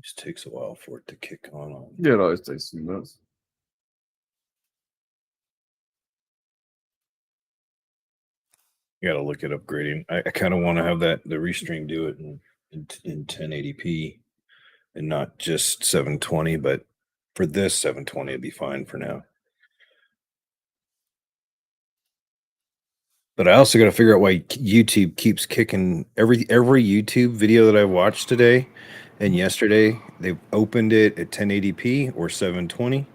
Just takes a while for it to kick on. Yeah, it always takes 2 minutes. You got to look at upgrading. I kind of want to have the restream do it in 1080p and not just 720, but for this 720 it'd be fine for now. But I also got to figure out why YouTube keeps kicking every YouTube video that I watched today and yesterday. They opened it at 1080p or 720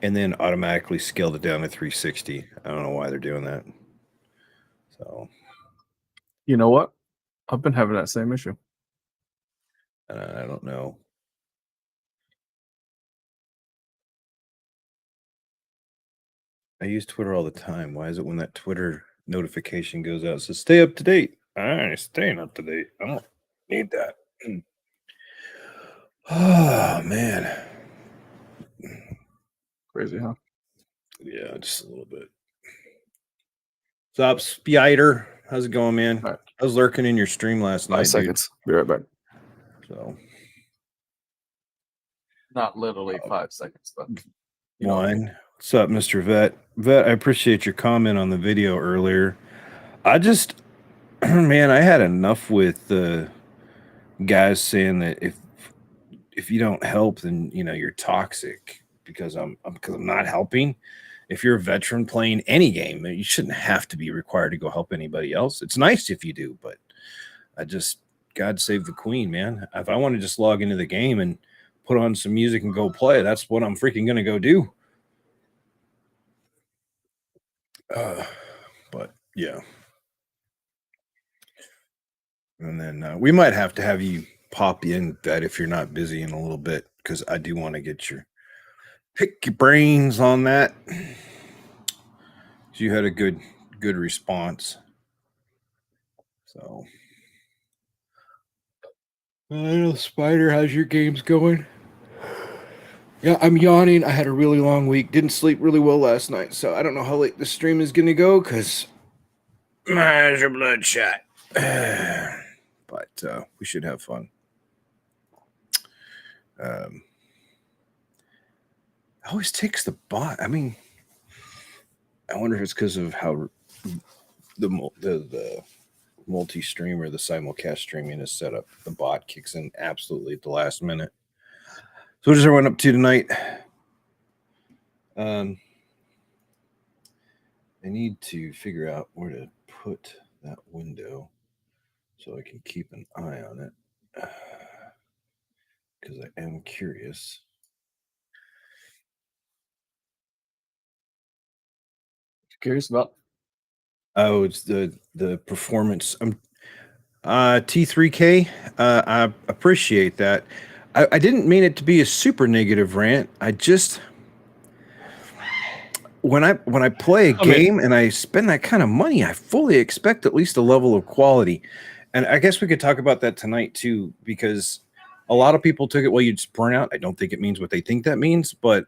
and then automatically scaled it down to 360. I don't know why they're doing that. So, you know what? I've been having that same issue. I don't know. I use Twitter all the time. Why is it when that Twitter notification goes out, it says stay up to date? I ain't staying up to date. I don't need that. Oh man. Crazy, huh? Yeah, just a little bit. What's up, Spider? How's it going, man? Right. I was lurking in your stream last night. 5 seconds. Be right back. So not literally 5 seconds, but one. What's up, Mr. Vet? Vet, I appreciate your comment on the video earlier. I just, man, I had enough with the guys saying that if you don't help, then you're toxic because I'm not helping. If you're a veteran playing any game, you shouldn't have to be required to go help anybody else. It's nice if you do, but God save the queen, man. If I want to just log into the game and put on some music and go play, that's what I'm freaking gonna go do. But yeah. And then we might have to have you pop in that if you're not busy in a little bit, because I do want to pick your brains on that. You had a good response. So I know, Spider, how's your games going? Yeah, I'm yawning. I had a really long week. Didn't sleep really well last night, so I don't know how late the stream is gonna go because my eyes are bloodshot. But we should have fun. Always takes the bot. I mean, I wonder if it's because of how the multi-stream or the simulcast streaming is set up. The bot kicks in absolutely at the last minute. So what is everyone up to tonight? I need to figure out where to put that window so I can keep an eye on it, because I am curious. Curious about? Oh, it's the performance. T3K. I appreciate that. I didn't mean it to be a super negative rant. I just when I play a game and I spend that kind of money, I fully expect at least a level of quality. And I guess we could talk about that tonight too, because a lot of people took it, well, you just burn out. I don't think it means what they think that means, but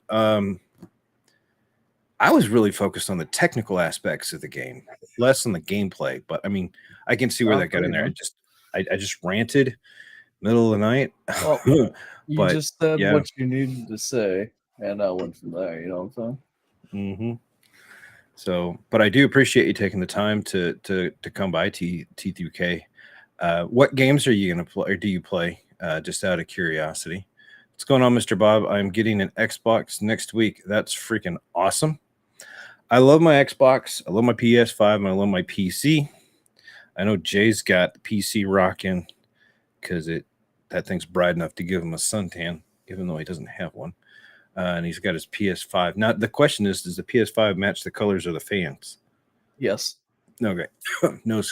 I was really focused on the technical aspects of the game, less on the gameplay. But I mean, I can see where that got in there. I just ranted middle of the night. Well, you just said what you needed to say, and I went from there. You know what I'm saying? Mm-hmm. So, but I do appreciate you taking the time to come by, T3K. What games are you going to play, or do you play? Just out of curiosity. What's going on, Mr. Bob? I'm getting an Xbox next week. That's freaking awesome. I love my Xbox. I love my PS5, and I love my PC. I know Jay's got the PC rocking because that thing's bright enough to give him a suntan, even though he doesn't have one. And he's got his PS5. Now, the question is, does the PS5 match the colors of the fans? Yes. Okay. No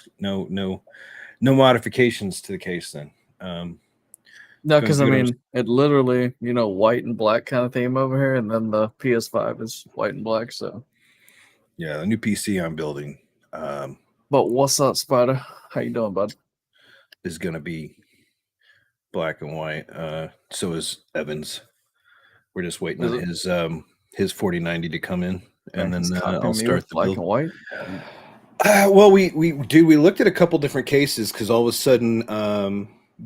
modifications to the case then. No, because I mean, it literally, white and black kind of theme over here, and then the PS5 is white and black. So, yeah, the new PC I'm building. But what's up, Spider? How you doing, bud? Is going to be black and white. So is Evans. We're just waiting on his 4090 to come in, and then I'll start the black build. And white. Well, we looked at a couple different cases because all of a sudden,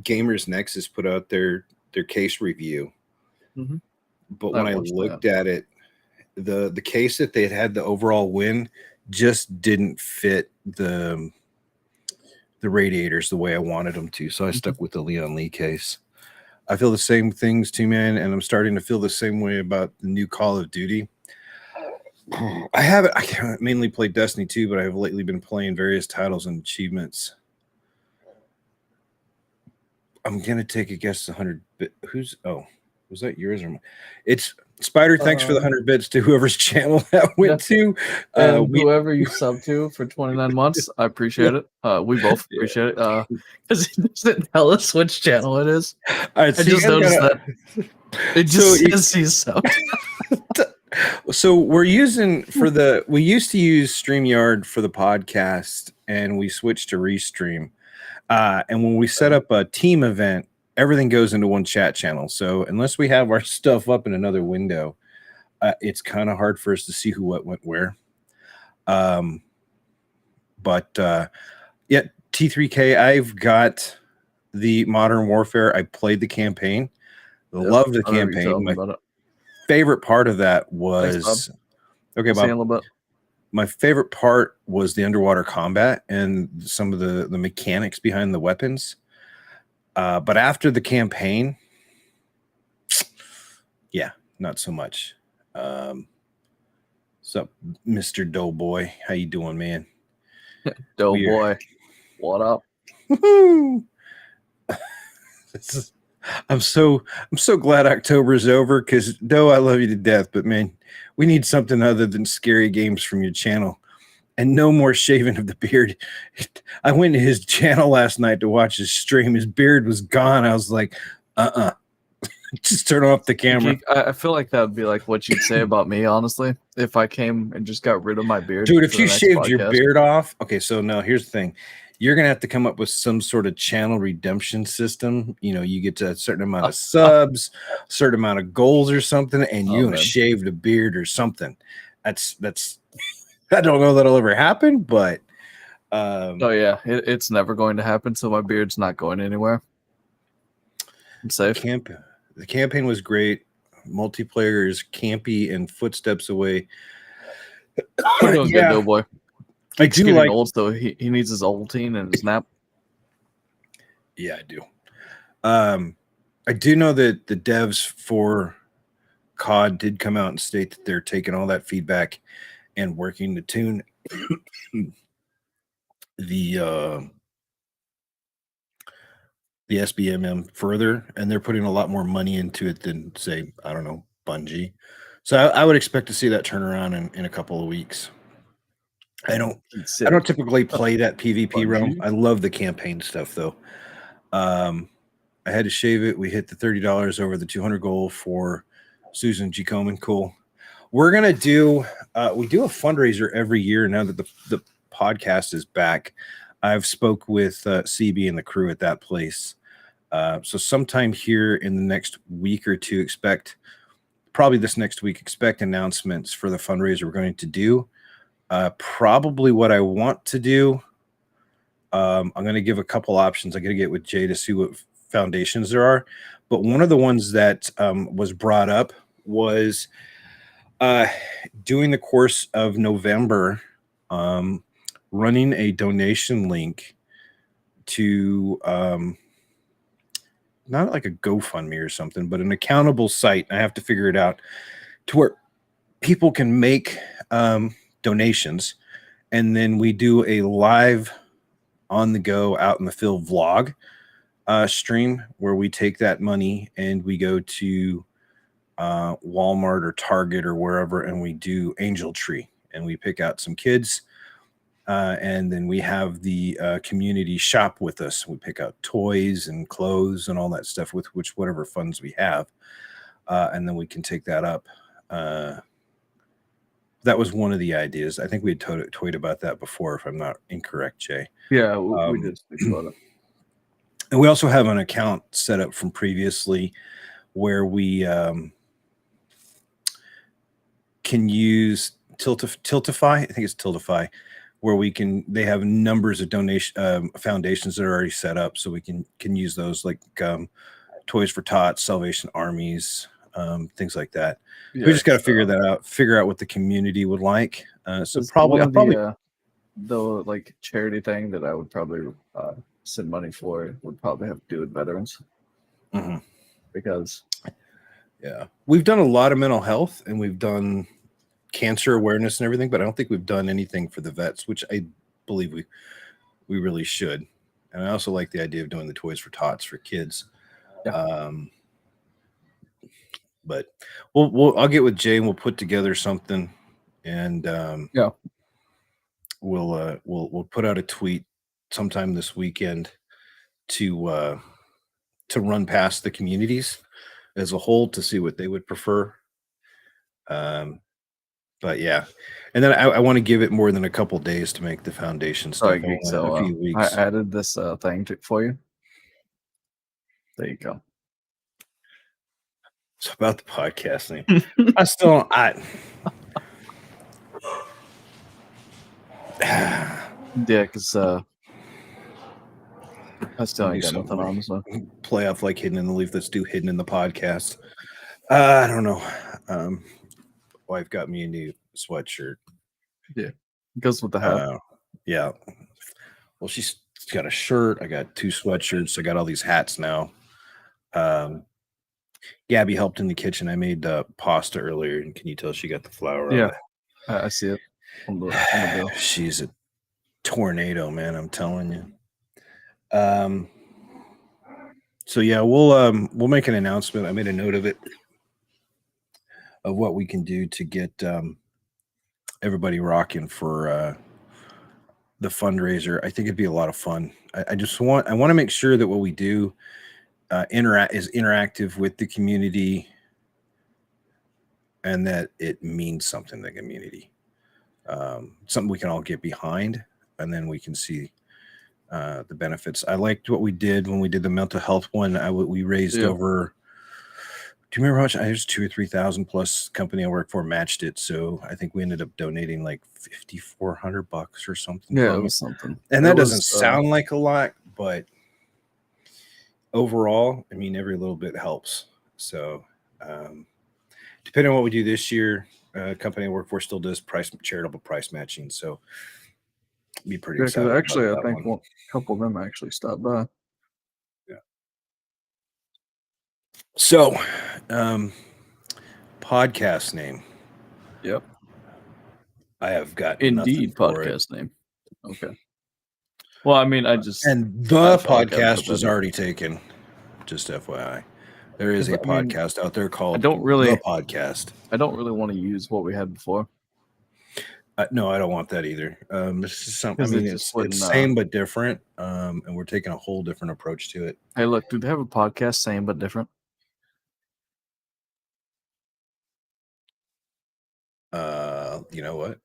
Gamers Nexus put out their their case review. Mm-hmm. But when I looked at it, the case that they had the overall win just didn't fit the radiators the way I wanted them to. So I stuck with the Leon Lee case. I feel the same things too, man, and I'm starting to feel the same way about the new Call of Duty. I mainly played Destiny 2, but I've lately been playing various titles and achievements. I'm gonna take a guess. 100 bit. Was that yours or mine? It's Spider. Thanks for the 100 bits to whoever's channel that went to. And whoever you sub to for 29 months, I appreciate it. We both appreciate it. Because it doesn't tell us which channel it is. I just noticed that. It just says he's subbed. So we used to use StreamYard for the podcast, and we switched to Restream. And when we set up a team event, everything goes into one chat channel. So unless we have our stuff up in another window, it's kind of hard for us to see what went where. But T3K, I've got the Modern Warfare. I played the campaign. Love the campaign. My favorite part of that was Bob. My favorite part was the underwater combat and some of the mechanics behind the weapons. But after the campaign, not so much. What's up, Mr. Doughboy? How you doing, man? Doughboy, what up? I'm so glad October is over, because Doe, I love you to death, but man, we need something other than scary games from your channel, and no more shaving of the beard. I went to his channel last night to watch his stream. His beard was gone. I was like, just turn off the camera. I feel like that would be like what you'd say about me, honestly, if I came and just got rid of my beard. Dude, if you shaved your beard off, okay, so now here's the thing. You're going to have to come up with some sort of channel redemption system. You know, you get to a certain amount of subs, a certain amount of goals or something, and you're going to shave the beard or something. That's I don't know that'll ever happen, but it's never going to happen, so my beard's not going anywhere. I'm safe. The campaign was great. Multiplayer is campy and footsteps away. You're doing good, Doughboy. He's getting old, so he needs his Ovaltine and his nap. Yeah, I do. I do know that the devs for COD did come out and state that they're taking all that feedback and working to tune the SBMM further, and they're putting a lot more money into it than, say, I don't know, Bungie. So I would expect to see that turn around in a couple of weeks. I don't typically play that PvP realm. I love the campaign stuff, though. I had to shave it. We hit the $30 over the 200 goal for Susan G. Komen. Cool. We're gonna do we do a fundraiser every year now that the podcast is back. I've spoke with CB and the crew at that place. So sometime here in the next week or two, expect announcements for the fundraiser we're going to do. Probably what I want to do, I'm going to give a couple options. I got to get with Jay to see what foundations there are. But one of the ones that was brought up was during the course of November, running a donation link to not like a GoFundMe or something, but an accountable site. I have to figure it out to where people can make donations, and then we do a live on the go out in the field vlog stream where we take that money and we go to Walmart or Target or wherever, and we do Angel Tree, and we pick out some kids, and then we have the community shop with us. We pick out toys and clothes and all that stuff with whatever funds we have, and then we can take that up. That was one of the ideas. I think we had toyed about that before, if I'm not incorrect, Jay. Yeah, we did speak about it. And we also have an account set up from previously where we can use Tiltify. I think it's Tiltify, where they have numbers of foundations that are already set up, so we can use those, like $20 Toys for Tots, Salvation Armies, things like that. Yeah, We just got to figure out what the community would like. So probably, one of the like charity thing that I would probably send money for would probably have to do with veterans. Mm-hmm. Because we've done a lot of mental health and we've done cancer awareness and everything, but I don't think we've done anything for the vets, which I believe we really should. And I also like the idea of doing the Toys for Tots for kids. But I'll get with Jay and we'll put together something, and we'll put out a tweet sometime this weekend to run past the communities as a whole to see what they would prefer. But yeah, and then I want to give it more than a couple days to make the foundation stuff. So a few weeks. I added this thing for you. There you go. It's about the podcast name. I still yeah, because I still ain't got nothing on. So play off like Hidden in the Leaf. Let's do Hidden in the Podcast. I don't know. Wife got me a new sweatshirt. Yeah, it goes with the hat. Yeah. Well, she's got a shirt. I got 2 sweatshirts. I got all these hats now. Gabby helped in the kitchen. I made pasta earlier, and can you tell she got the flour? Yeah, I see it. On the bill. She's a tornado, man. I'm telling you. So yeah, we'll make an announcement. I made a note of it, of what we can do to get everybody rocking for the fundraiser. I think it'd be a lot of fun. I want to make sure that what we do is interactive with the community, and that it means something to the community. Something we can all get behind, and then we can see the benefits. I liked what we did when we did the mental health one. We raised over. Do you remember how much? I was 2,000 or 3,000 plus. Company I work for matched it, so I think we ended up donating like $5,400 or something. Yeah, it was something. And that doesn't sound like a lot, but overall, I mean, every little bit helps. So, depending on what we do this year, company I work for still does charitable price matching. So, be pretty excited. Actually, I think a couple of them actually stopped by. Yeah. So, podcast name. Yep. I have got Indeed podcast name. Okay. Well, I mean, the podcast was already taken. Just FYI, there is a podcast out there called The Podcast. I don't really want to use what we had before. No, I don't want that either. This is something. I mean, it's same but different. And we're taking a whole different approach to it. Hey, look, do they have a podcast same but different? You know what?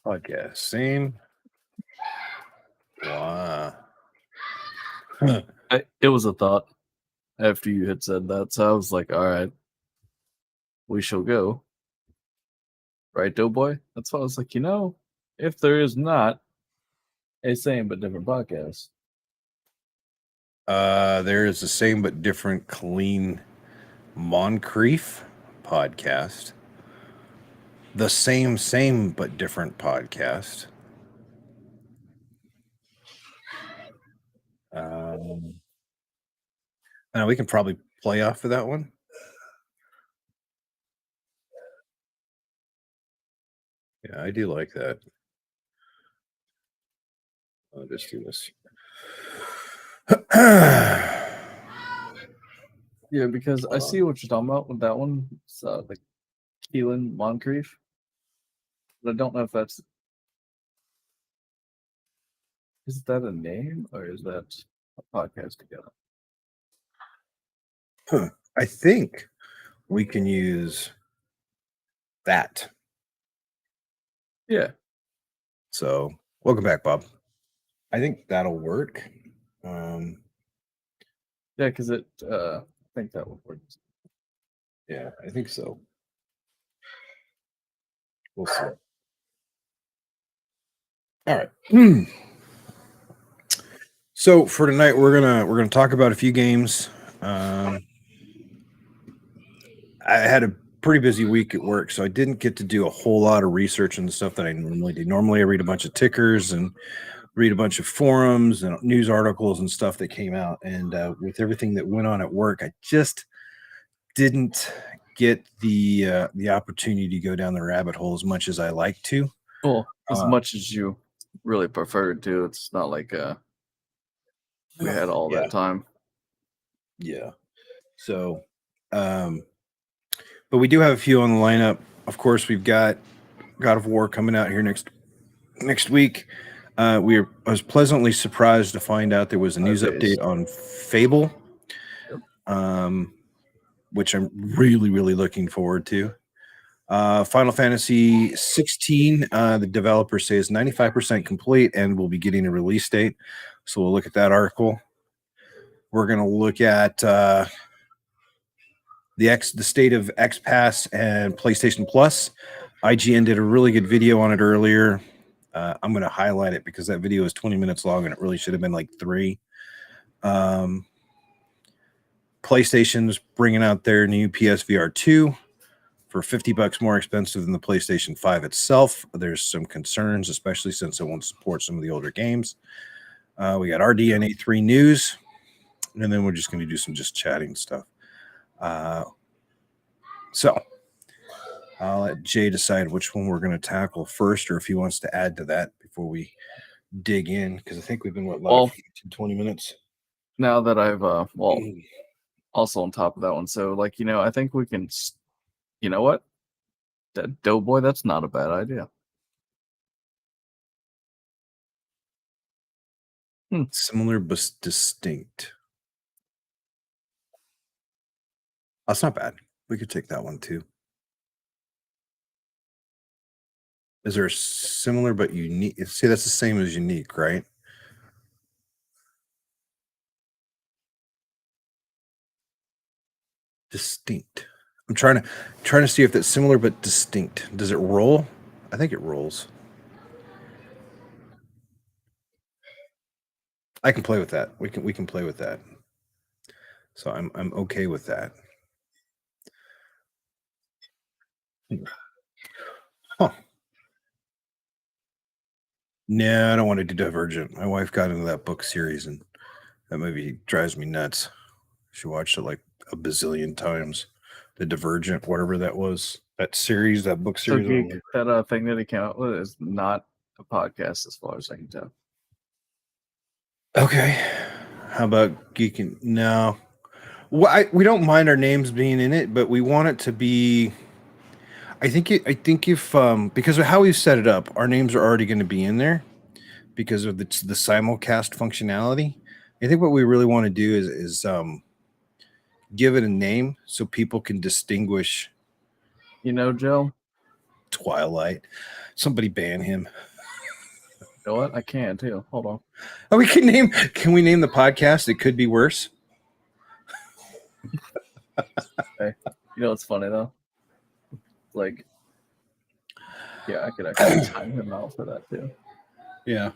Podcast same. Wow. It was a thought after you had said that, so I was like, all right, we shall go. Right, Doughboy? That's why I was like, if there is not a same but different podcast. There is the same but different Clean Moncrief podcast. The same but different podcast. We can probably play off of that one. Yeah, I do like that. I'll just do this. Yeah, because I see what you're talking about with that one. It's the Keelan Moncrief. But I don't know if that's... Is that a name or is that a podcast together? I think we can use that. Yeah. So, welcome back, Bob. I think that'll work. Yeah, because I think that would work. Yeah, I think so. We'll see. All right. So for tonight, we're gonna talk about a few games. I had a pretty busy week at work, so I didn't get to do a whole lot of research on the stuff that I normally do. Normally, I read a bunch of tickers and read a bunch of forums and news articles and stuff that came out. And with everything that went on at work, I just didn't get the opportunity to go down the rabbit hole as much as I like to. Well, as much as you really prefer to, it's not like we had all that time. Yeah. So, but we do have a few on the lineup. Of course, we've got God of War coming out here next week. I was pleasantly surprised to find out there was a news update on Fable, which I'm really, really looking forward to. Final Fantasy 16, the developer says 95% complete and will be getting a release date. So we'll look at that article. We're going to look at the state of Xpass and PlayStation Plus. IGN did a really good video on it earlier. I'm going to highlight it because that video is 20 minutes long and it really should have been like 3. PlayStation's bringing out their new PSVR 2 for $50 more expensive than the PlayStation 5 itself. There's some concerns, especially since it won't support some of the older games. We got RDNA3 news, and then we're just going to do some just chatting stuff. So I'll let Jay decide which one we're going to tackle first, or if he wants to add to that before we dig in, because I think we've been live for 20 minutes. Now that I've also on top of that one, so I think we can. You know what? That Doughboy, that's not a bad idea. Similar but distinct. That's not bad. We could take that one too. Is there a similar but unique? See, that's the same as unique, right? Distinct. I'm trying to see if that's similar but distinct. Does it roll? I think it rolls. I can play with that. We can play with that. So I'm okay with that. Huh. No, I don't want to do Divergent. My wife got into that book series and that movie drives me nuts. She watched it like a bazillion times. The Divergent, whatever that was, that series, that book series. So Geek, that thing that he came out with is not a podcast, as far as I can tell. Okay, how about Geeking? No, we don't mind our names being in it, but we want it to be. I think if because of how we've set it up, our names are already going to be in there because of the simulcast functionality. I think what we really want to do is give it a name so people can distinguish. Joe? Twilight. Somebody ban him. You know what? I can too. Hold on. Oh, can we name the podcast? It could be worse. Hey, what's funny though? Like, yeah, I could actually time him out for that too. Yeah.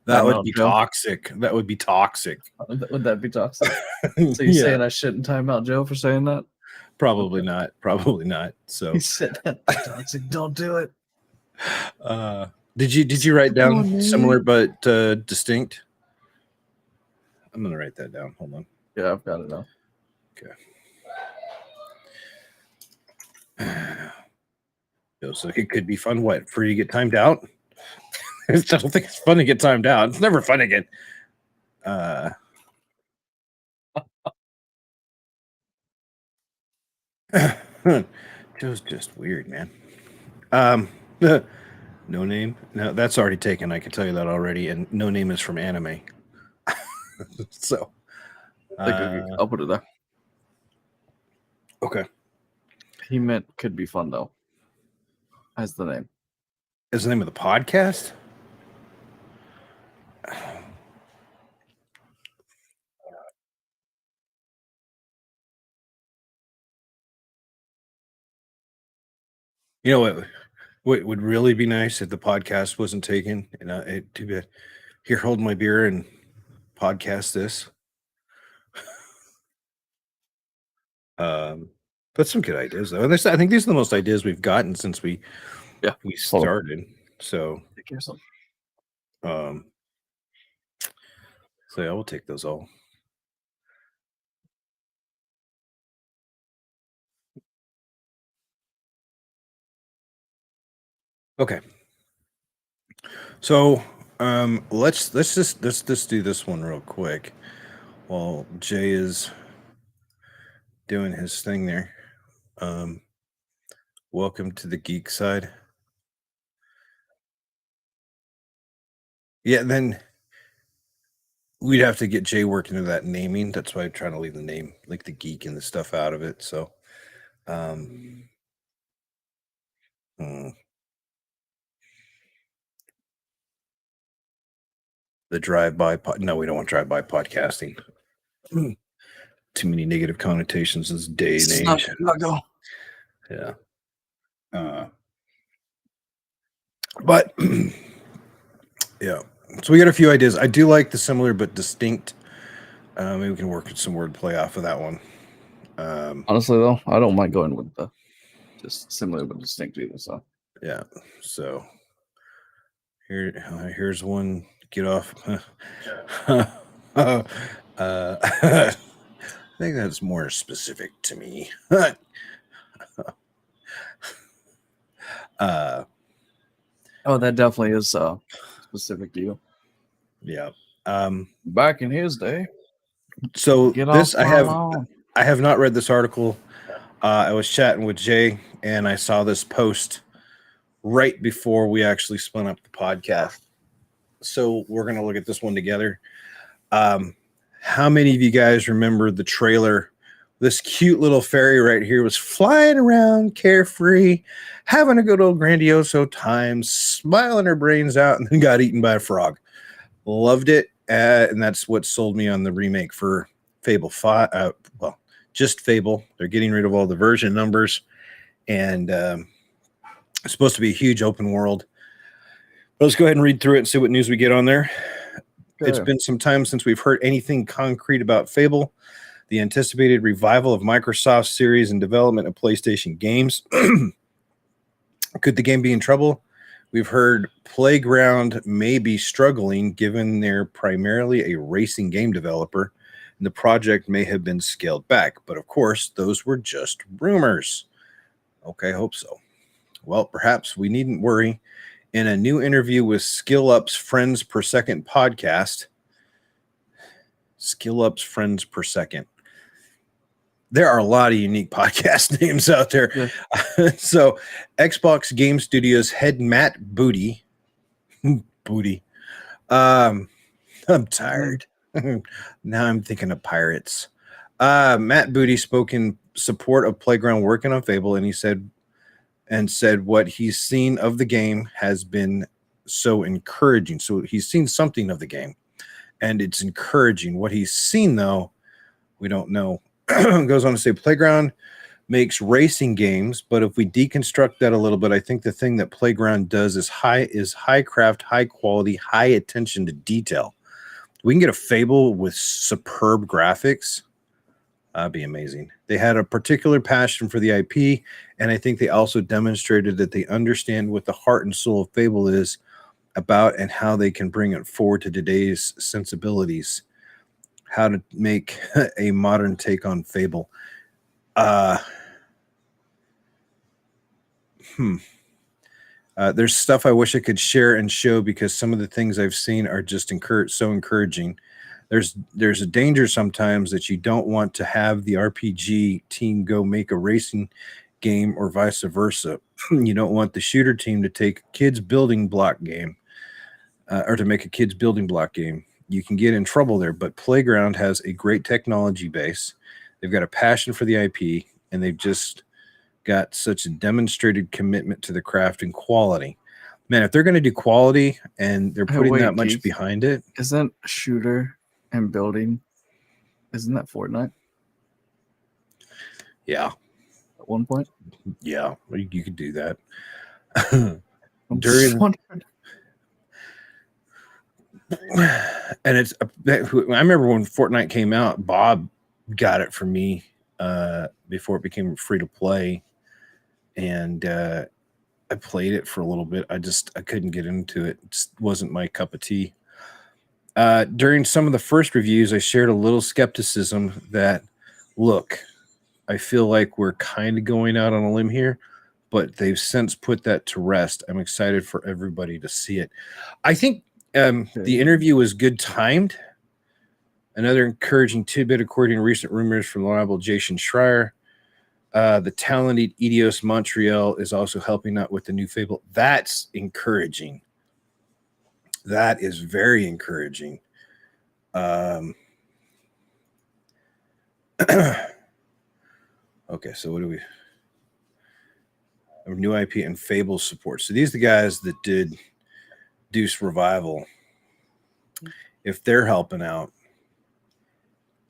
That would be toxic. That would be toxic. Would that be toxic? So you're saying I shouldn't time out Joe for saying that? Probably not. Probably not. So he said that toxic. Don't do it. Did you write down similar but distinct? I'm gonna write that down. Hold on. Yeah, I've got it now. Okay. So it could be fun. What, for you to get timed out? I don't think it's fun to get timed out. It's never fun to get. Joe's just weird, man. No Name. No, that's already taken. I can tell you that already. And No Name is from anime. So I'll put it there. Okay. He meant could be fun though. As the name. Is the name of the podcast? You know what? What would really be nice if the podcast wasn't taken, and too bad. Here, hold my beer and podcast this. But some good ideas though. And I think these are the most ideas we've gotten since we started. So take care of something. So yeah, we'll take those all. Okay. So let's just do this one real quick while Jay is doing his thing there. Welcome to the geek side. Yeah, then we'd have to get Jay working into that naming. That's why I'm trying to leave the name, like the geek and the stuff, out of it. So the drive-by no, we don't want drive-by podcasting. Too many negative connotations this day and age. Yeah. But yeah, so we got a few ideas. I do like the similar but distinct. Maybe we can work with some wordplay off of that one. Honestly, though, I don't mind going with the just similar but distinct either. So yeah. So here's one. Get off. I think that's more specific to me. Oh, that definitely is specific to you. Yeah. Back in his day. So this I have not read this article. I was chatting with Jay and I saw this post right before we actually spun up the podcast. So we're going to look at this one together. How many of you guys remember the trailer? This cute little fairy right here was flying around carefree, having a good old grandioso time, smiling her brains out, and then got eaten by a frog. Loved it. And that's what sold me on the remake for Fable 5. Well, just Fable. They're getting rid of all the version numbers. And it's supposed to be a huge open world. But let's go ahead and read through it and see what news we get on there. It's been some time since we've heard anything concrete about Fable, the anticipated revival of Microsoft's series and development of PlayStation games. Could the game be in trouble? We've heard Playground may be struggling given they're primarily a racing game developer, and the project may have been scaled back. But of course, those were just rumors. Okay, hope so. Well, perhaps we needn't worry. In a new interview with Skill Up's Friends Per Second podcast, Skill Up's Friends Per Second. There are a lot of unique podcast names out there. Yeah. So, Xbox Game Studios head Matt Booty. I'm tired. Now I'm thinking of pirates. Matt Booty spoke in support of Playground working on Fable, and he said what he's seen of the game has been so encouraging. So he's seen something of the game, and it's encouraging. What he's seen, though, we don't know. Goes on to say Playground makes racing games, but if we deconstruct that a little bit, I think the thing that Playground does is high craft, high quality, high attention to detail. We can get a Fable with superb graphics. That'd be amazing. They had a particular passion for the IP, and I think they also demonstrated that they understand what the heart and soul of Fable is about and how they can bring it forward to today's sensibilities. How to make a modern take on Fable. There's stuff I wish I could share and show because some of the things I've seen are just so encouraging. There's a danger sometimes that you don't want to have the RPG team go make a racing game or vice versa. You don't want the shooter team to take a kids building block game or to make a kids building block game. You can get in trouble there, but Playground has a great technology base. They've got a passion for the IP, and they've just got such a demonstrated commitment to the craft and quality. Man, if they're going to do quality and they're putting that much behind it. Isn't shooter and building, isn't that Fortnite? Yeah. At one point? Yeah, you could do that. during. And it's I remember when Fortnite came out, Bob got it for me before it became free to play, and I played it for a little bit. I couldn't get into it. It just wasn't my cup of tea. During some of the first reviews, I shared a little skepticism that, look, I feel like we're kind of going out on a limb here, but they've since put that to rest. I'm excited for everybody to see it. I think the interview was good timed. Another encouraging tidbit, according to recent rumors from reliable Jason Schreier, the talented Eidos Montreal is also helping out with the new Fable. That's encouraging. That is very encouraging. Okay, so what do we... New IP and Fable support. So these are the guys that did Deuce Revival. If they're helping out,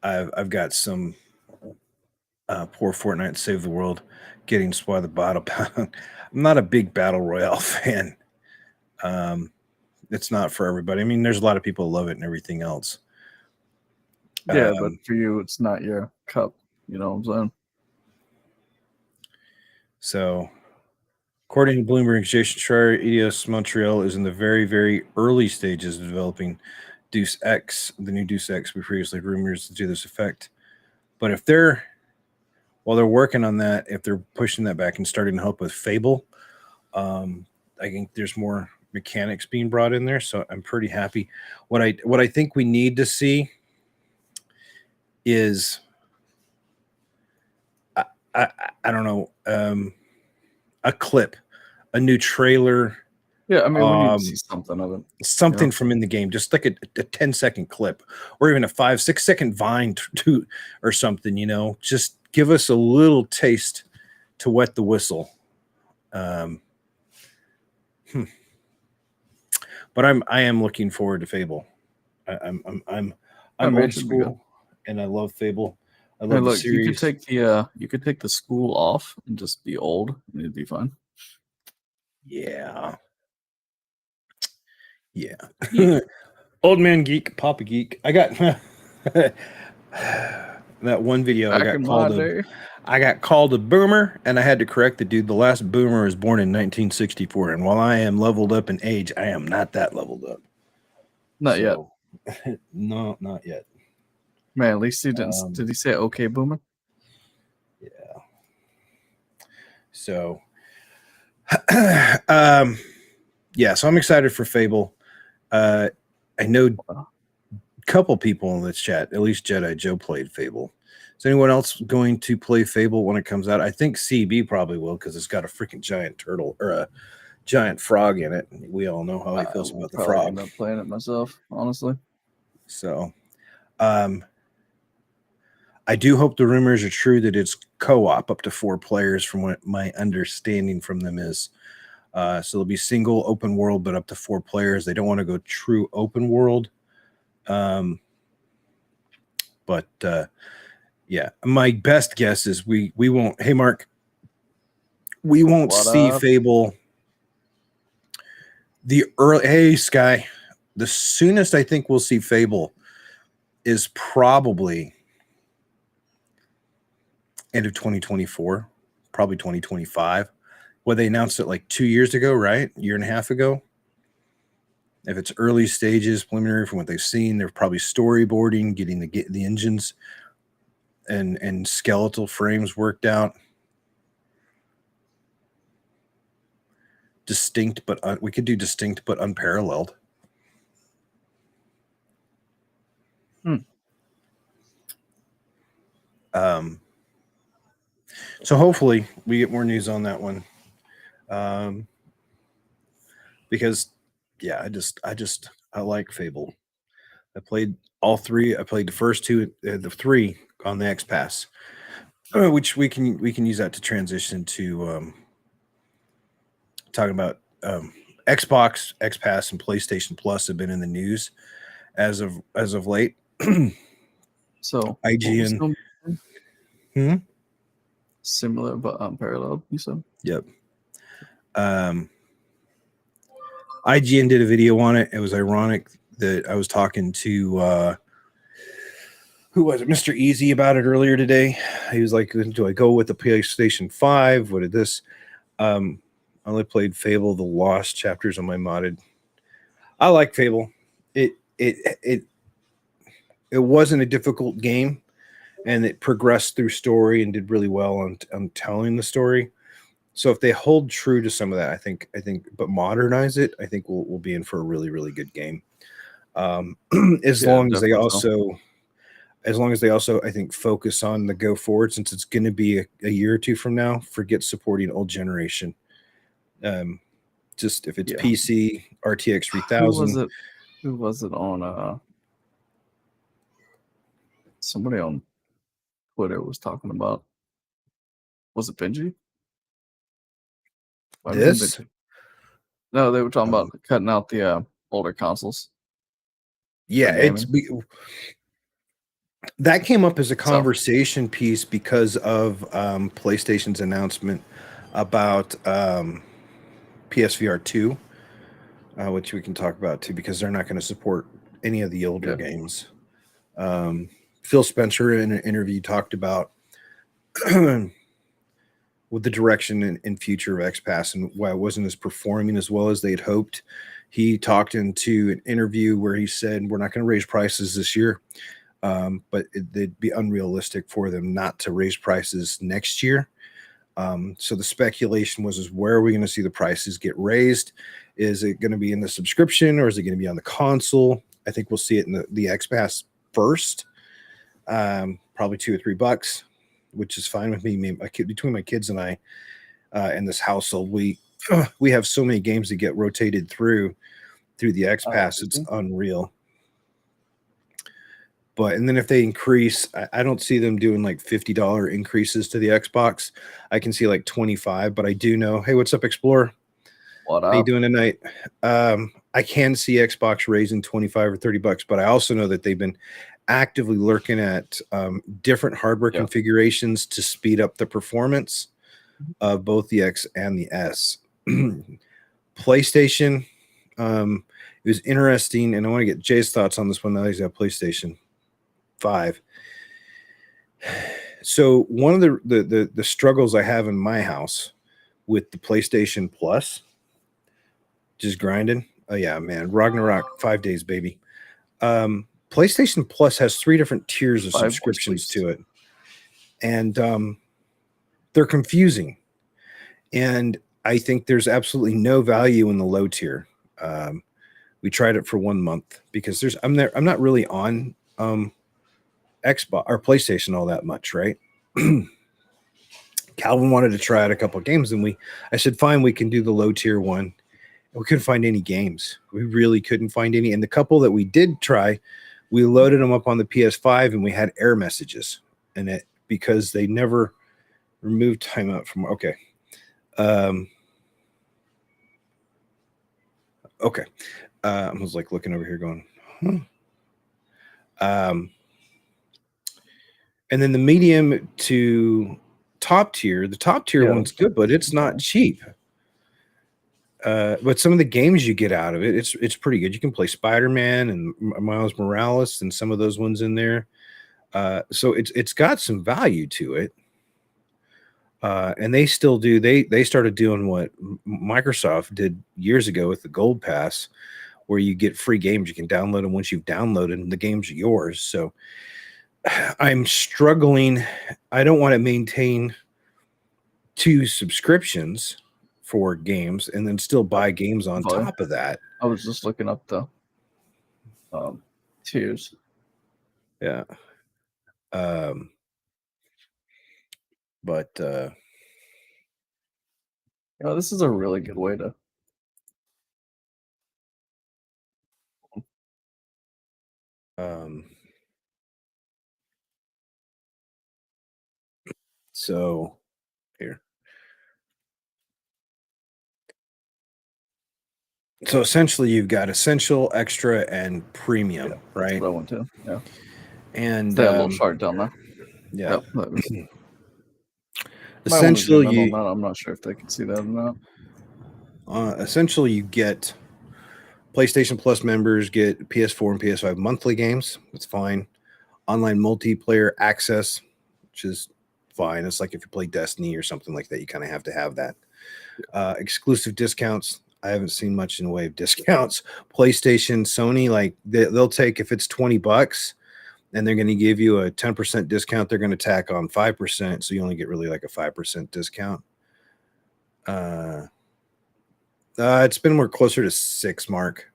I've got some poor Fortnite Save the World getting Swat the Bottle Pound. I'm not a big Battle Royale fan. It's not for everybody. I mean, there's a lot of people who love it and everything else. Yeah, but for you, it's not your cup. You know what I'm saying? So, according to Bloomberg's Jason Schreier, Eidos Montreal is in the very, very early stages of developing Deus Ex, the new Deus Ex. We previously had rumors to this effect. But if while they're working on that, if they're pushing that back and starting to help with Fable, I think there's more mechanics being brought in there. So I'm pretty happy. What I think we need to see is, I don't know, a clip, a new trailer. Yeah, I mean, we need to see something of it. Something from in the game, just like a 10-second clip, or even a 5-6 second Vine or something, you know, just give us a little taste to wet the whistle. But I am looking forward to Fable. I'm old school, and I love Fable. I love the series. You could take the school off and just be old, and it'd be fun. Yeah. Old man geek, Papa geek. I got that one video. I got called a boomer, and I had to correct the dude. The last boomer was born in 1964, and while I am leveled up in age, I am not that leveled up. Not yet. No, not yet. Man, at least he didn't. Did he say okay, boomer? Yeah. So, yeah. So I'm excited for Fable. I know a couple people in this chat, at least Jedi Joe played Fable. Is anyone else going to play Fable when it comes out? I think CB probably will, because it's got a freaking giant turtle or a giant frog in it. We all know how he feels about the frog. I'm not playing it myself, honestly. So, I do hope the rumors are true that it's co-op up to 4 players, from what my understanding from them is. So it'll be single open world, but up to 4 players. They don't want to go true open world. But yeah, my best guess is we won't. Hey, Mark, we won't see Fable. Hey, Sky, the soonest I think we'll see Fable is probably end of 2024, probably 2025. Well, they announced it like 2 years ago, right? A year and a half ago. If it's early stages, preliminary from what they've seen, they're probably storyboarding, getting the engines and skeletal frames worked out. Distinct, but we could do distinct but unparalleled. So hopefully we get more news on that one. Because yeah, I like Fable. I played all 3. I played the first 2, the 3 on the Xpass, which we can use that to transition to talking about Xbox, Xpass, and PlayStation Plus have been in the news as of late. So IGN. Similar but unparalleled, you said? Yep. IGN did a video on it. It was ironic that I was talking to who was it, Mr. Easy, about it earlier today. He was like, "Do I go with the PlayStation 5? What did this?" I only played Fable: The Lost chapters on my modded. I like Fable. It wasn't a difficult game, and it progressed through story and did really well on telling the story. So if they hold true to some of that, I think, but modernize it, I think we'll be in for a really, really good game. As long as they also, I think, focus on the go forward, since it's going to be a year or two from now. Forget supporting old generation. Just if it's PC, RTX 3000. Who was it on? Somebody on Twitter was talking about. Was it Benji? This? No, they were talking about cutting out the older consoles. Yeah, that came up as a conversation piece because of PlayStation's announcement about PSVR 2, which we can talk about too, because they're not going to support any of the older games. Phil Spencer in an interview talked about with the direction and future of Xpass and why it wasn't as performing as well as they'd hoped. He talked into an interview where he said, "We're not going to raise prices this year, but it'd be unrealistic for them not to raise prices next year." So the speculation is where are we going to see the prices get raised? Is it going to be in the subscription, or is it going to be on the console? I think we'll see it in the Xpass first, probably $2 or $3, which is fine with me. Between my kids and I, in this household, we have so many games that get rotated through the Xpass. It's unreal. And then if they increase, I don't see them doing like $50 increases to the Xbox. I can see like 25, but I do know, hey, what's up, Explorer? What up? How you doing tonight? I can see Xbox raising 25 or $30, but I also know that they've been actively looking at different hardware configurations to speed up the performance of both the X and the S. PlayStation, it was interesting, and I want to get Jay's thoughts on this one now he's got PlayStation 5. So one of the struggles I have in my house with the PlayStation Plus, just grinding. Oh yeah, man, Ragnarok 5 days, baby. PlayStation Plus has 3 different tiers of subscriptions to it, and they're confusing. And I think there's absolutely no value in the low tier. We tried it for 1 month because I'm not really on Xbox or PlayStation all that much, right? Calvin wanted to try out a couple of games, and I said, fine, we can do the low tier one. We couldn't find any games. We really couldn't find any. And the couple that we did try, we loaded them up on the PS5 and we had error messages in it because they never removed timeout from. Okay. Okay. I was like looking over here going, and then the medium to top tier, the top tier one's good, but it's not cheap. But some of the games you get out of it, it's pretty good. You can play Spider-Man and Miles Morales and some of those ones in there. So it's got some value to it. And they still do. They started doing what Microsoft did years ago with the Gold Pass, where you get free games. You can download them once you've downloaded them. The games are yours. So I'm struggling. I don't want to maintain 2 subscriptions for games and then still buy games on top of that. I was just looking up the tiers. Yeah. But this is a really good way to so here. So essentially you've got essential, extra, and premium, right? That's what I want to. Yeah. And that little chart down there. Yeah. Yep, essentially, I'm not sure if they can see that or not. Essentially, you get PlayStation Plus members get PS4 and PS5 monthly games. That's fine. Online multiplayer access, which is fine. It's like if you play Destiny or something like that, you kind of have to have that. Exclusive discounts. I haven't seen much in the way of discounts. PlayStation, Sony, like they'll take, if it's $20 and they're going to give you a 10% discount, they're going to tack on 5%. So you only get really like a 5% discount. It's been more closer to 6 mark.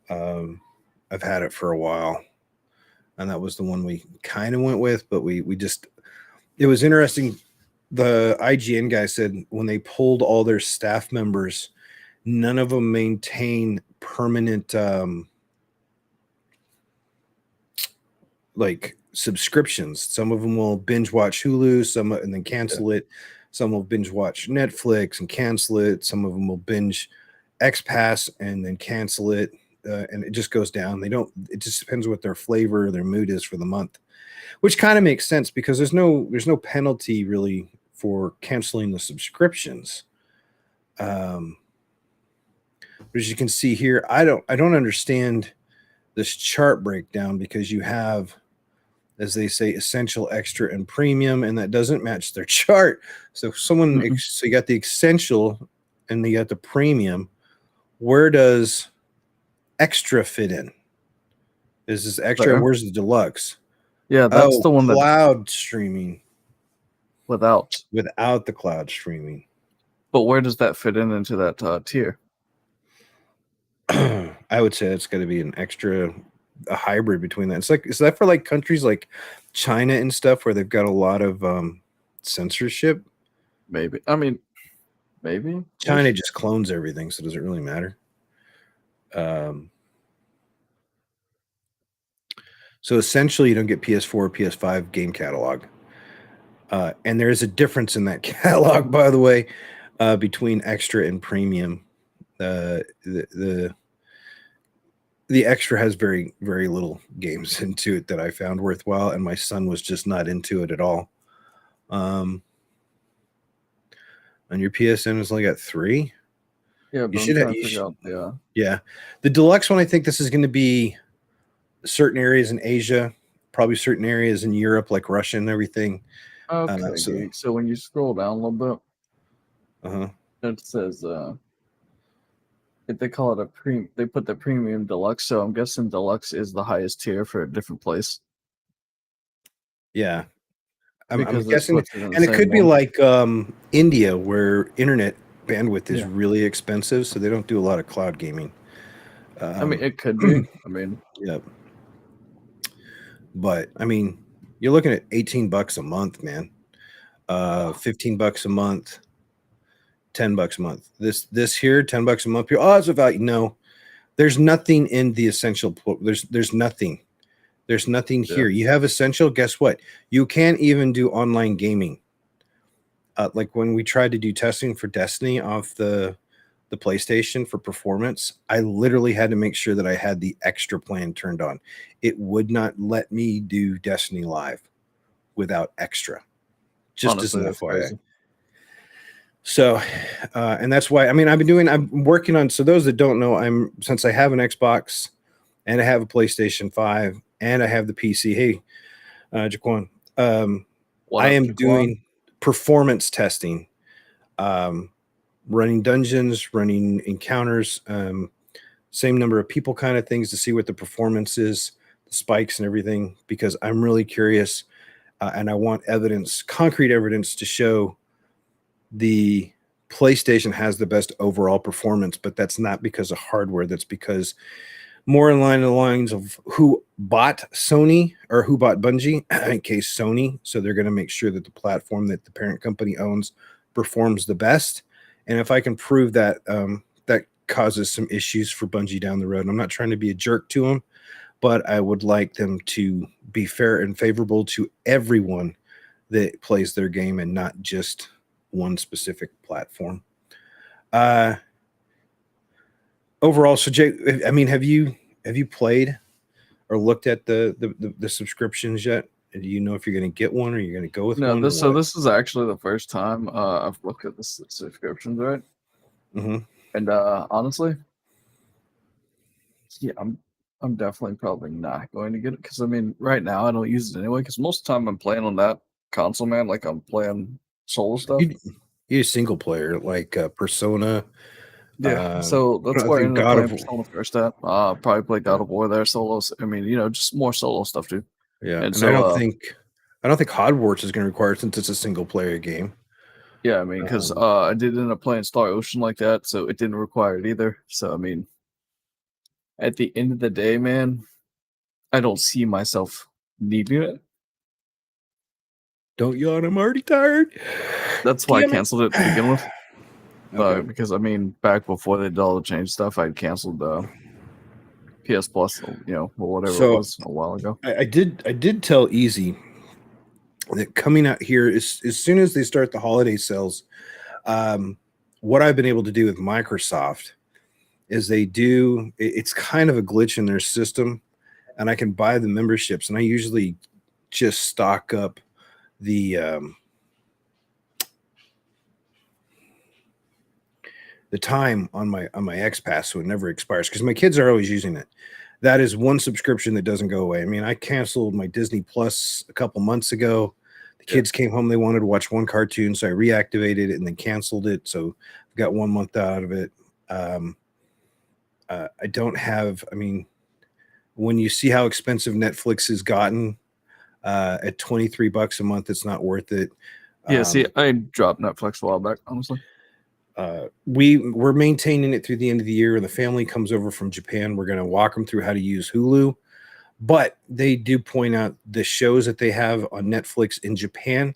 I've had it for a while, and that was the one we kind of went with, but we just, it was interesting. The IGN guy said when they pulled all their staff members, none of them maintain permanent like subscriptions. Some of them will binge watch Hulu, and then cancel it. Some will binge watch Netflix and cancel it. Some of them will binge Xpass and then cancel it. And it just goes down. It just depends what their flavor, their mood is for the month, which kind of makes sense because there's no penalty really for canceling the subscriptions. But as you can see here, I don't understand this chart breakdown because you have, as they say, essential, extra, and premium, and that doesn't match their chart. So so you got the essential and you got the premium. Where does extra fit in? Is this extra? And where's the deluxe? Yeah, that's the one cloud streaming. Without the cloud streaming. But where does that fit into that tier? I would say it's got to be an extra, a hybrid between that. It's like, is that for like countries like China and stuff where they've got a lot of censorship? Maybe. I mean, maybe China just clones everything, so does it really matter? So essentially, you don't get PS4 or PS5 game catalog, and there is a difference in that catalog, by the way, between extra and premium. The extra has very, very little games into it that I found worthwhile, and my son was just not into it at all. On your PSN, it's only got 3. Yeah, but yeah. The deluxe one, I think this is going to be certain areas in Asia, probably certain areas in Europe, like Russia and everything. Okay, so when you scroll down a little bit, it says if they call it they put the premium deluxe, so I'm guessing deluxe is the highest tier for a different place. Yeah, I'm guessing, and it could be like India, where internet bandwidth is really expensive, so they don't do a lot of cloud gaming. I mean, it could be. I mean, yeah, but I mean, you're looking at $18 a month, man. $15 a month. $10 a month. This here, $10 a month. Oh, it's about, no, there's nothing in the essential. There's nothing. There's nothing here. You have essential. Guess what? You can't even do online gaming. Like when we tried to do testing for Destiny off the PlayStation for performance, I literally had to make sure that I had the extra plan turned on. It would not let me do Destiny Live without extra. Just as an FYI. So, and that's why, I mean, I'm working on, so those that don't know, since I have an Xbox and I have a PlayStation 5 and I have the PC, hey, Jaquan, I am doing performance testing, running dungeons, running encounters, same number of people kind of things to see what the performance is, the spikes and everything, because I'm really curious and I want evidence, concrete evidence to show the PlayStation has the best overall performance, but that's not because of hardware. That's because more in line the lines of who bought Sony or who bought Bungie, in case Sony. So they're going to make sure that the platform that the parent company owns performs the best. And if I can prove that, that causes some issues for Bungie down the road. And I'm not trying to be a jerk to them, but I would like them to be fair and favorable to everyone that plays their game and not just one specific platform. Overall, so Jay, I mean, have you played or looked at the subscriptions yet? And do you know if you're going to get one or you're going to go with one? No, this is actually the first time I've looked at the subscriptions, right? Mm-hmm. And honestly, Yeah, I'm definitely probably not going to get it because I mean, right now I don't use it anyway. Because most of the time I'm playing on that console, man. Like I'm playing solo stuff. You single player like Persona. Yeah, so that's I where I think ended up God playing of Persona first at. Probably played God of War there solos. I mean, just more solo stuff too. Yeah, And and I don't so, think Hogwarts is going to require it since it's a single player game. yeah, I mean, because I did end up playing Star Ocean like that, so it didn't require it either. So I mean, at the end of the day, man, I don't see myself needing it. Don't yawn. I'm already tired. That's why I canceled it to begin with. Okay. Because I mean, back before they did all the change stuff, I'd canceled PS Plus, or whatever it So was a while ago. I did tell Easy that coming out here as soon as they start the holiday sales, what I've been able to do with Microsoft is it's kind of a glitch in their system, and I can buy the memberships, and I usually just stock up the time on my Xpass so it never expires because my kids are always using it. That is one subscription that doesn't go away. I mean, I canceled my Disney Plus a couple months ago. The kids came home, they wanted to watch one cartoon, so I reactivated it and then canceled it. So I've got 1 month out of it. I don't have, I mean, when you see how expensive Netflix has gotten at $23 a month, it's not worth it. Yeah, see, I dropped Netflix a while back, honestly. We're maintaining it through the end of the year. And the family comes over from Japan. We're going to walk them through how to use Hulu, but they do point out the shows that they have on Netflix in Japan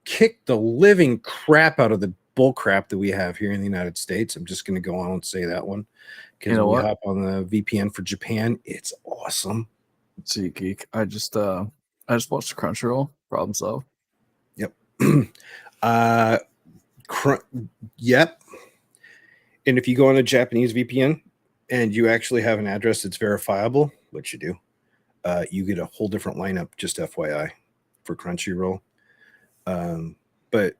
kick the living crap out of the bull crap that we have here in the United States. I'm just going to go on and say that one because we hop on the VPN for Japan. It's awesome. See, geek. I just watched Crunchyroll. Problem solved. Yep. Yep. And if you go on a Japanese VPN and you actually have an address that's verifiable, which you do, you get a whole different lineup, just FYI, for Crunchyroll. But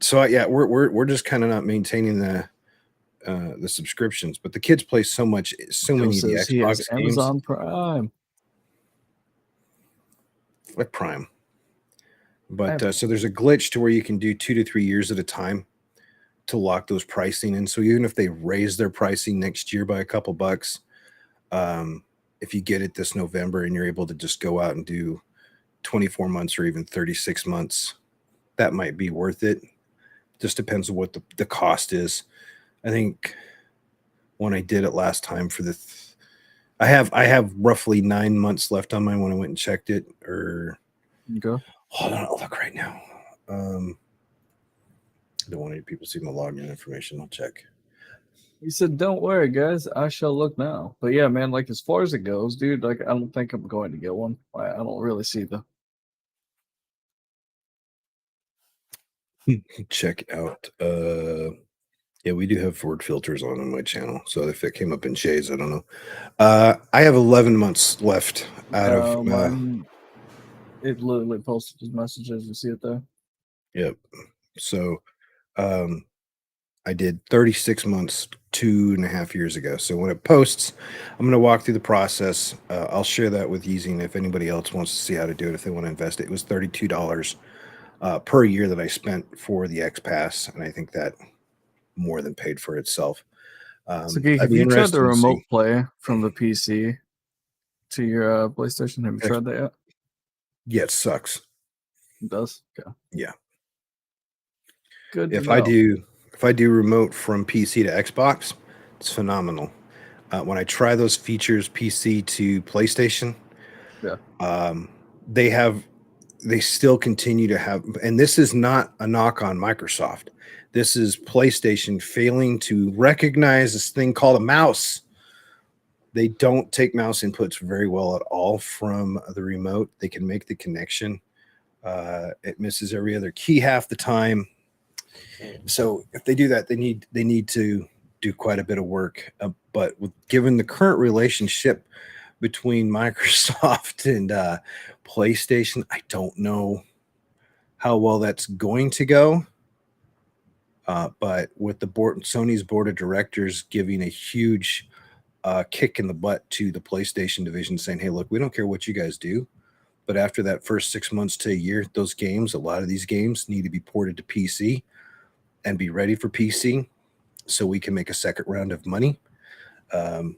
so yeah, we're just kind of not maintaining the subscriptions, but the kids play so many of the Xbox he has games. Amazon Prime. Like Prime. But so there's a glitch to where you can do 2 to 3 years at a time to lock those pricing in. So even if they raise their pricing next year by a couple bucks, if you get it this November and you're able to just go out and do 24 months or even 36 months, that might be worth it. Just depends on what the cost is. I think when I did it last time for I have roughly 9 months left on mine when I went and checked it. Or hold on, I'll look right now. I don't want any people to see my login information. I'll check. He said, "Don't worry, guys. I shall look now." But yeah, man, like as far as it goes, dude, like I don't think I'm going to get one. I don't really see the. Check out. Yeah, we do have Ford filters on my channel. So if it came up in shades, I don't know. I have 11 months left out of. Mine, it literally posted his messages. You see it there? Yep. So, I did 36 months 2.5 years ago. So when it posts, I'm going to walk through the process. I'll share that with Yeezing if anybody else wants to see how to do it, if they want to invest it. It was $32 per year that I spent for the Xpass, and I think that more than paid for itself. So, Geek, have you tried the remote play from the PC to your PlayStation? Have you tried that yet? Yeah, it sucks. It does? Okay. Yeah. Good. If I do remote from PC to Xbox, it's phenomenal. When I try those features PC to PlayStation, they still continue to have, and this is not a knock on Microsoft. This is PlayStation failing to recognize this thing called a mouse. They don't take mouse inputs very well at all from the remote. They can make the connection. It misses every other key half the time. So if they do that, they need to do quite a bit of work. But given the current relationship between Microsoft and PlayStation, I don't know how well that's going to go. But with the Sony's board of directors giving a huge kick in the butt to the PlayStation division, saying, "Hey, look, we don't care what you guys do, but after that first 6 months to a year, those games, a lot of these games need to be ported to PC and be ready for PC, so we can make a second round of money." And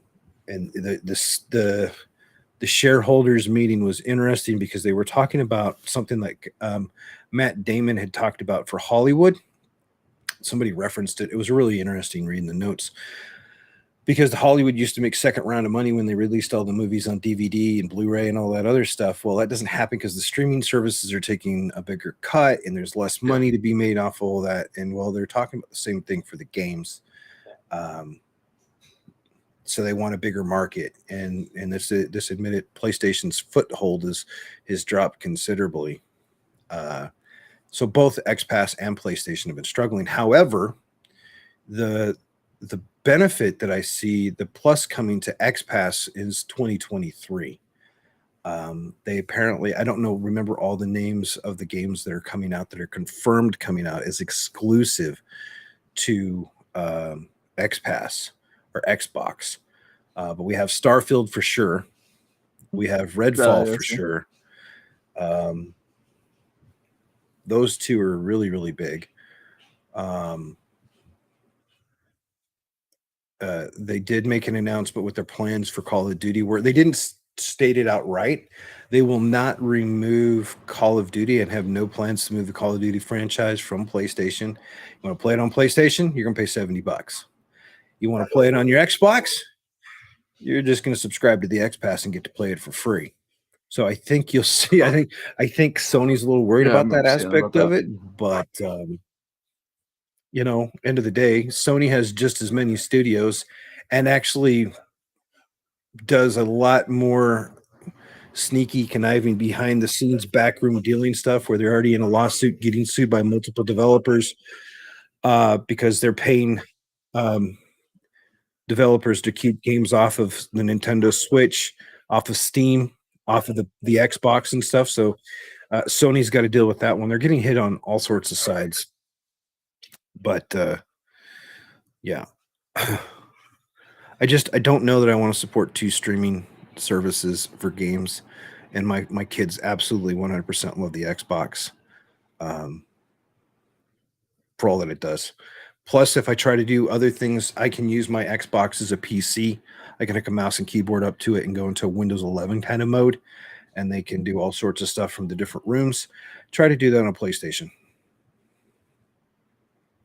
the shareholders meeting was interesting because they were talking about something like Matt Damon had talked about for Hollywood. Somebody referenced it. It was really interesting reading the notes, because Hollywood used to make second round of money when they released all the movies on DVD and Blu-ray and all that other stuff. Well, that doesn't happen because the streaming services are taking a bigger cut and there's less money to be made off all that. And well, they're talking about the same thing for the games. So they want a bigger market, and this admitted PlayStation's foothold is dropped considerably. So both Xpass and PlayStation have been struggling. However, the benefit that I see, the plus coming to Xpass, is 2023. They apparently, I don't know, remember all the names of the games that are coming out that are confirmed coming out as exclusive to Xpass or Xbox. But we have Starfield for sure. We have Redfall for sure. Those two are really, really big. They did make an announcement with their plans for Call of Duty, where they didn't state it outright. They will not remove Call of Duty and have no plans to move the Call of Duty franchise from PlayStation. You want to play it on PlayStation, you're going to pay $70. You want to play it on your Xbox, you're just going to subscribe to the Xpass and get to play it for free. So I think you'll see. I think Sony's a little worried about that aspect of it, but you know, end of the day, Sony has just as many studios and actually does a lot more sneaky, conniving, behind the scenes, backroom dealing stuff, where they're already in a lawsuit, getting sued by multiple developers because they're paying developers to keep games off of the Nintendo Switch, off of Steam, off of the Xbox and stuff. So Sony's got to deal with that one. They're getting hit on all sorts of sides. But yeah, I don't know that I want to support two streaming services for games, and my kids absolutely 100% love the Xbox for all that it does. Plus, if I try to do other things, I can use my Xbox as a PC. I can hook a mouse and keyboard up to it and go into a Windows 11 kind of mode, and they can do all sorts of stuff from the different rooms. Try to do that on PlayStation.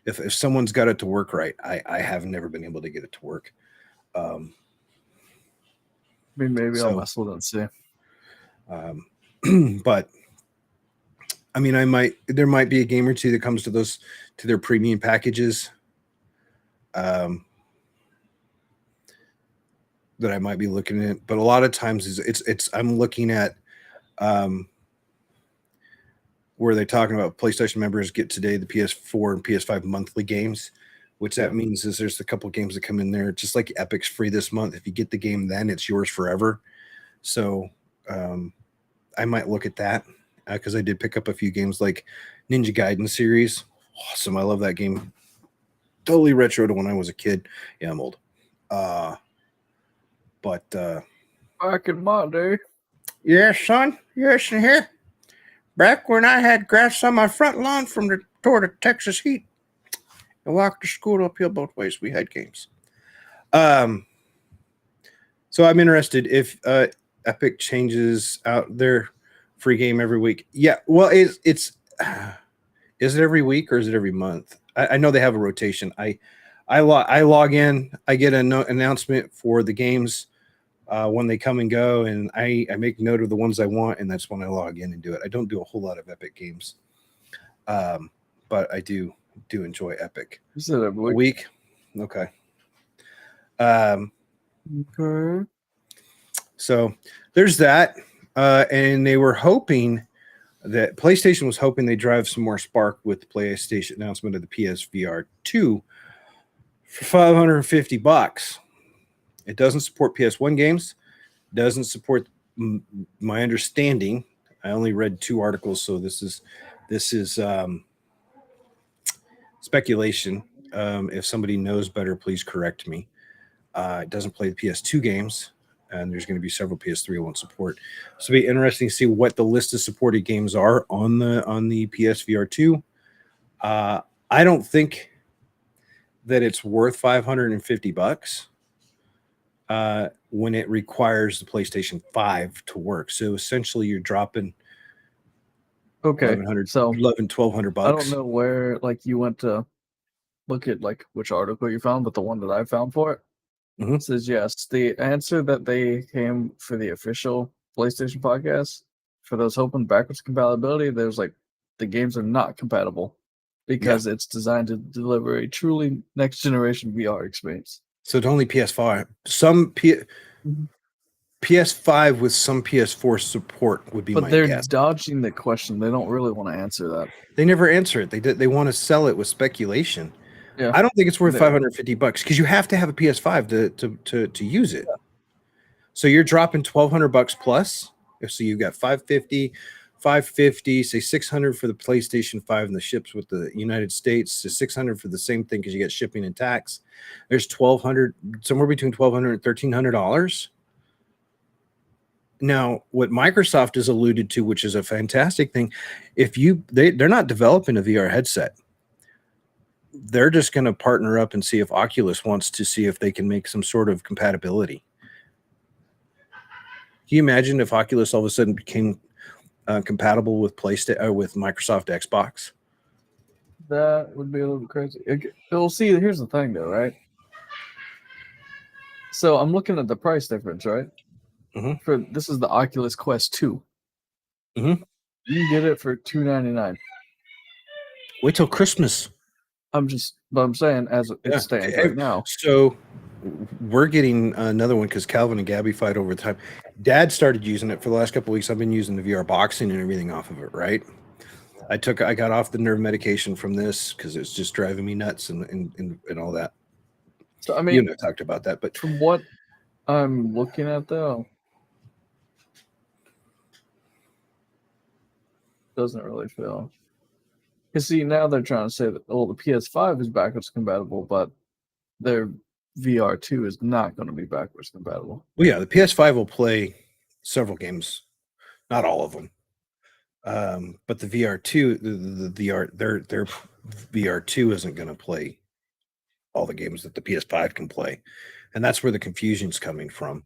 If someone's got it to work right, I have never been able to get it to work. I mean, maybe I'll mess with it and see. But I mean, there might be a game or two that comes to their premium packages that I might be looking at. But a lot of times I'm looking at where they're talking about PlayStation members get today the PS4 and PS5 monthly games, which that means is there's a couple games that come in there, just like Epic's free this month. If you get the game, then it's yours forever. So I might look at that because I did pick up a few games like Ninja Gaiden series. Awesome. I love that game. Totally retro to when I was a kid. Yeah, I'm old. But back in my day. Yes, son. Yes, in here. Back when I had grass on my front lawn from toward the Texas heat and walked to school uphill both ways, we had games. So I'm interested if Epic changes out their free game every week. Yeah, well, is it every week or is it every month? I know they have a rotation. I log in, I get an announcement for the games when they come and go, and I make note of the ones I want, and that's when I log in and do it. I don't do a whole lot of Epic games, but I do enjoy Epic. Is it every week? Okay. Okay. So there's that, and they were hoping that PlayStation was hoping they drive some more spark with the PlayStation announcement of the PSVR 2 for $550. It doesn't support PS1 games. Doesn't support, my understanding. I only read 2 articles, so this is speculation. If somebody knows better, please correct me. It doesn't play the PS2 games, and there's going to be several PS3 it won't support. So it'll be interesting to see what the list of supported games are on the PSVR 2. I don't think that it's worth $550 when it requires the PlayStation 5 to work. So essentially, you're dropping $1,200 bucks. I don't know where like you went to look at like which article you found, but the one that I found for it says yes. The answer that they came for the official PlayStation podcast for those hoping backwards compatibility, there's like the games are not compatible because it's designed to deliver a truly next generation VR experience. So it's only PS5. Some PS5 with some PS4 support would be my guess. But they're dodging the question. They don't really want to answer that. They never answer it. They want to sell it with speculation. Yeah. I don't think it's worth $550 because you have to have a PS5 to use it. Yeah. So you're dropping $1,200 plus. So you've got $550, say $600 for the PlayStation 5 and the ships with the United States, so $600 for the same thing because you get shipping and tax. There's $1,200, somewhere between $1,200 and $1,300. Now, what Microsoft has alluded to, which is a fantastic thing, they're not developing a VR headset. They're just going to partner up and see if Oculus wants to see if they can make some sort of compatibility. Can you imagine if Oculus all of a sudden became compatible with PlayStation with Microsoft Xbox? That would be a little bit crazy. We'll see. Here's the thing, though, right? So I'm looking at the price difference, right? For this is the Oculus Quest 2. You can get it for $299. Wait till Christmas. I'm saying as it stands right now. So we're getting another one because Calvin and Gabby fight over time. Dad started using it for the last couple of weeks. I've been using the VR boxing and everything off of it, right? I got off the nerve medication from this because it's just driving me nuts and all that. So I mean, you and I talked about that, but from what I'm looking at though, doesn't really feel. Because see, now they're trying to say that the PS5 is backwards compatible, but their VR2 is not going to be backwards compatible. Well, yeah, the PS5 will play several games, not all of them. But the VR2, their VR2 isn't going to play all the games that the PS5 can play, and that's where the confusion's coming from.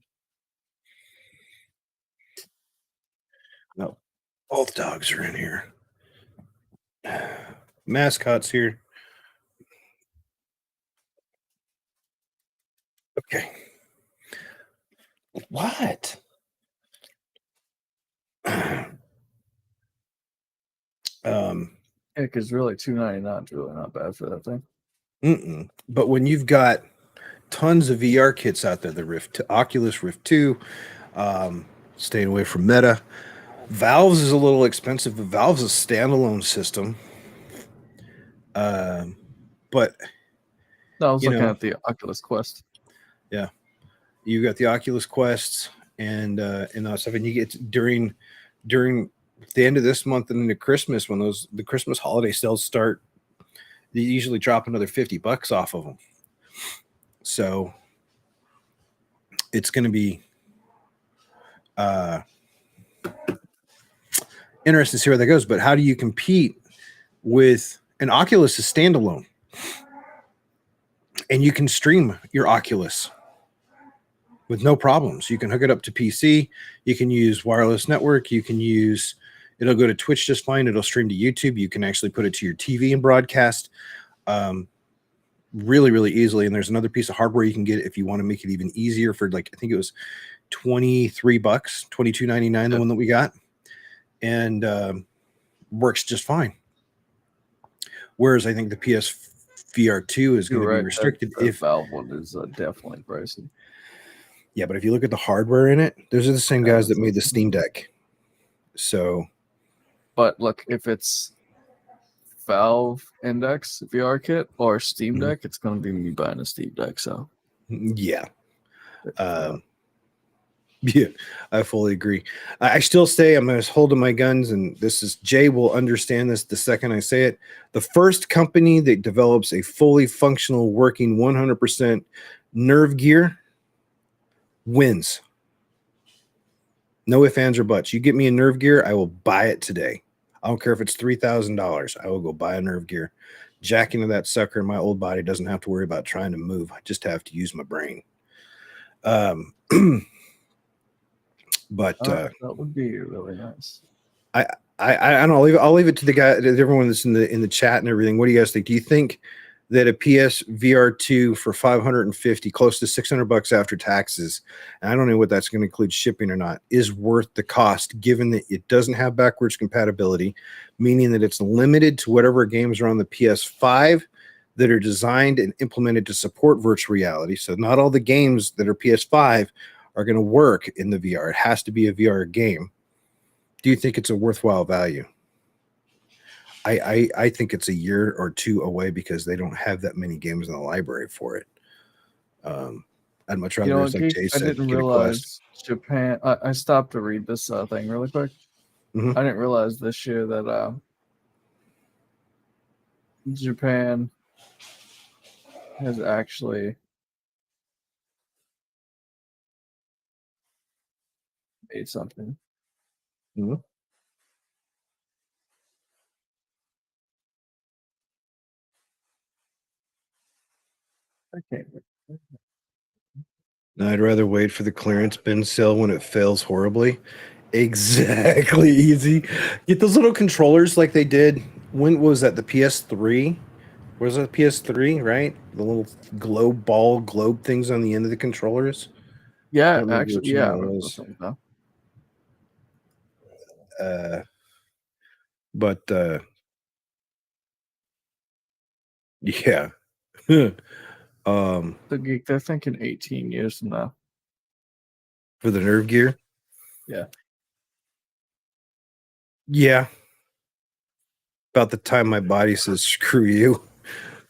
No, both dogs are in here. Mascots here. Okay. What? Because really $299 is really not bad for that thing. But when you've got tons of VR kits out there, the Oculus Rift 2, staying away from Meta. Valve's is a little expensive, but Valve's a standalone system. But no, I was looking at the Oculus Quest. Yeah, you got the Oculus Quests and that stuff, and you get during the end of this month and into Christmas when the Christmas holiday sales start. They usually drop another $50 off of them. So it's going to be interesting to see where that goes. But how do you compete with an Oculus is standalone? And you can stream your Oculus with no problems. You can hook it up to PC. You can use wireless network. It'll go to Twitch just fine. It'll stream to YouTube. You can actually put it to your TV and broadcast really, really easily. And there's another piece of hardware you can get if you want to make it even easier for I think it was $23, $22.99, the one that we got. And works just fine. Whereas I think the PSVR 2 is going to be restricted. If Valve one is definitely pricey. Yeah, but if you look at the hardware in it, those are the same guys that made the Steam Deck. So, but look, if it's Valve Index VR kit or Steam Deck, it's going to be me buying a Steam Deck. So, yeah. Yeah, I fully agree. I still say I'm going to hold to my guns, and this is Jay will understand this the second I say it. The first company that develops a fully functional, working 100% nerve gear wins. No ifs, ands, or buts. You get me a nerve gear, I will buy it today. I don't care if it's $3,000. I will go buy a nerve gear. Jack into that sucker, and my old body doesn't have to worry about trying to move. I just have to use my brain. But that would be really nice. I don't know. I'll leave it to the guy, to everyone that's in the chat and everything. What do you guys think? Do you think that a PS VR2 for 550, close to $600 after taxes, and I don't know what that's going to include shipping or not, is worth the cost, given that it doesn't have backwards compatibility, meaning that it's limited to whatever games are on the PS5 that are designed and implemented to support virtual reality. So not all the games that are PS5 are going to work in the VR. It has to be a VR game. Do you think it's a worthwhile value? I think it's a year or two away because they don't have that many games in the library for it. I'd much rather, like Jay said, I didn't realize Japan. I stopped to read this thing really quick. Mm-hmm. I didn't realize this year that Japan has actually made something. Mm-hmm. I can't. I'd rather wait for the clearance bin sale when it fails horribly. Exactly, easy. Get those little controllers like they did. When was that? The PS3? Was it PS3, right? The little globe things on the end of the controllers. Yeah, actually, yeah. I remember something But yeah. They're thinking 18 years from now. For the nerve gear? Yeah. Yeah. About the time my body says screw you.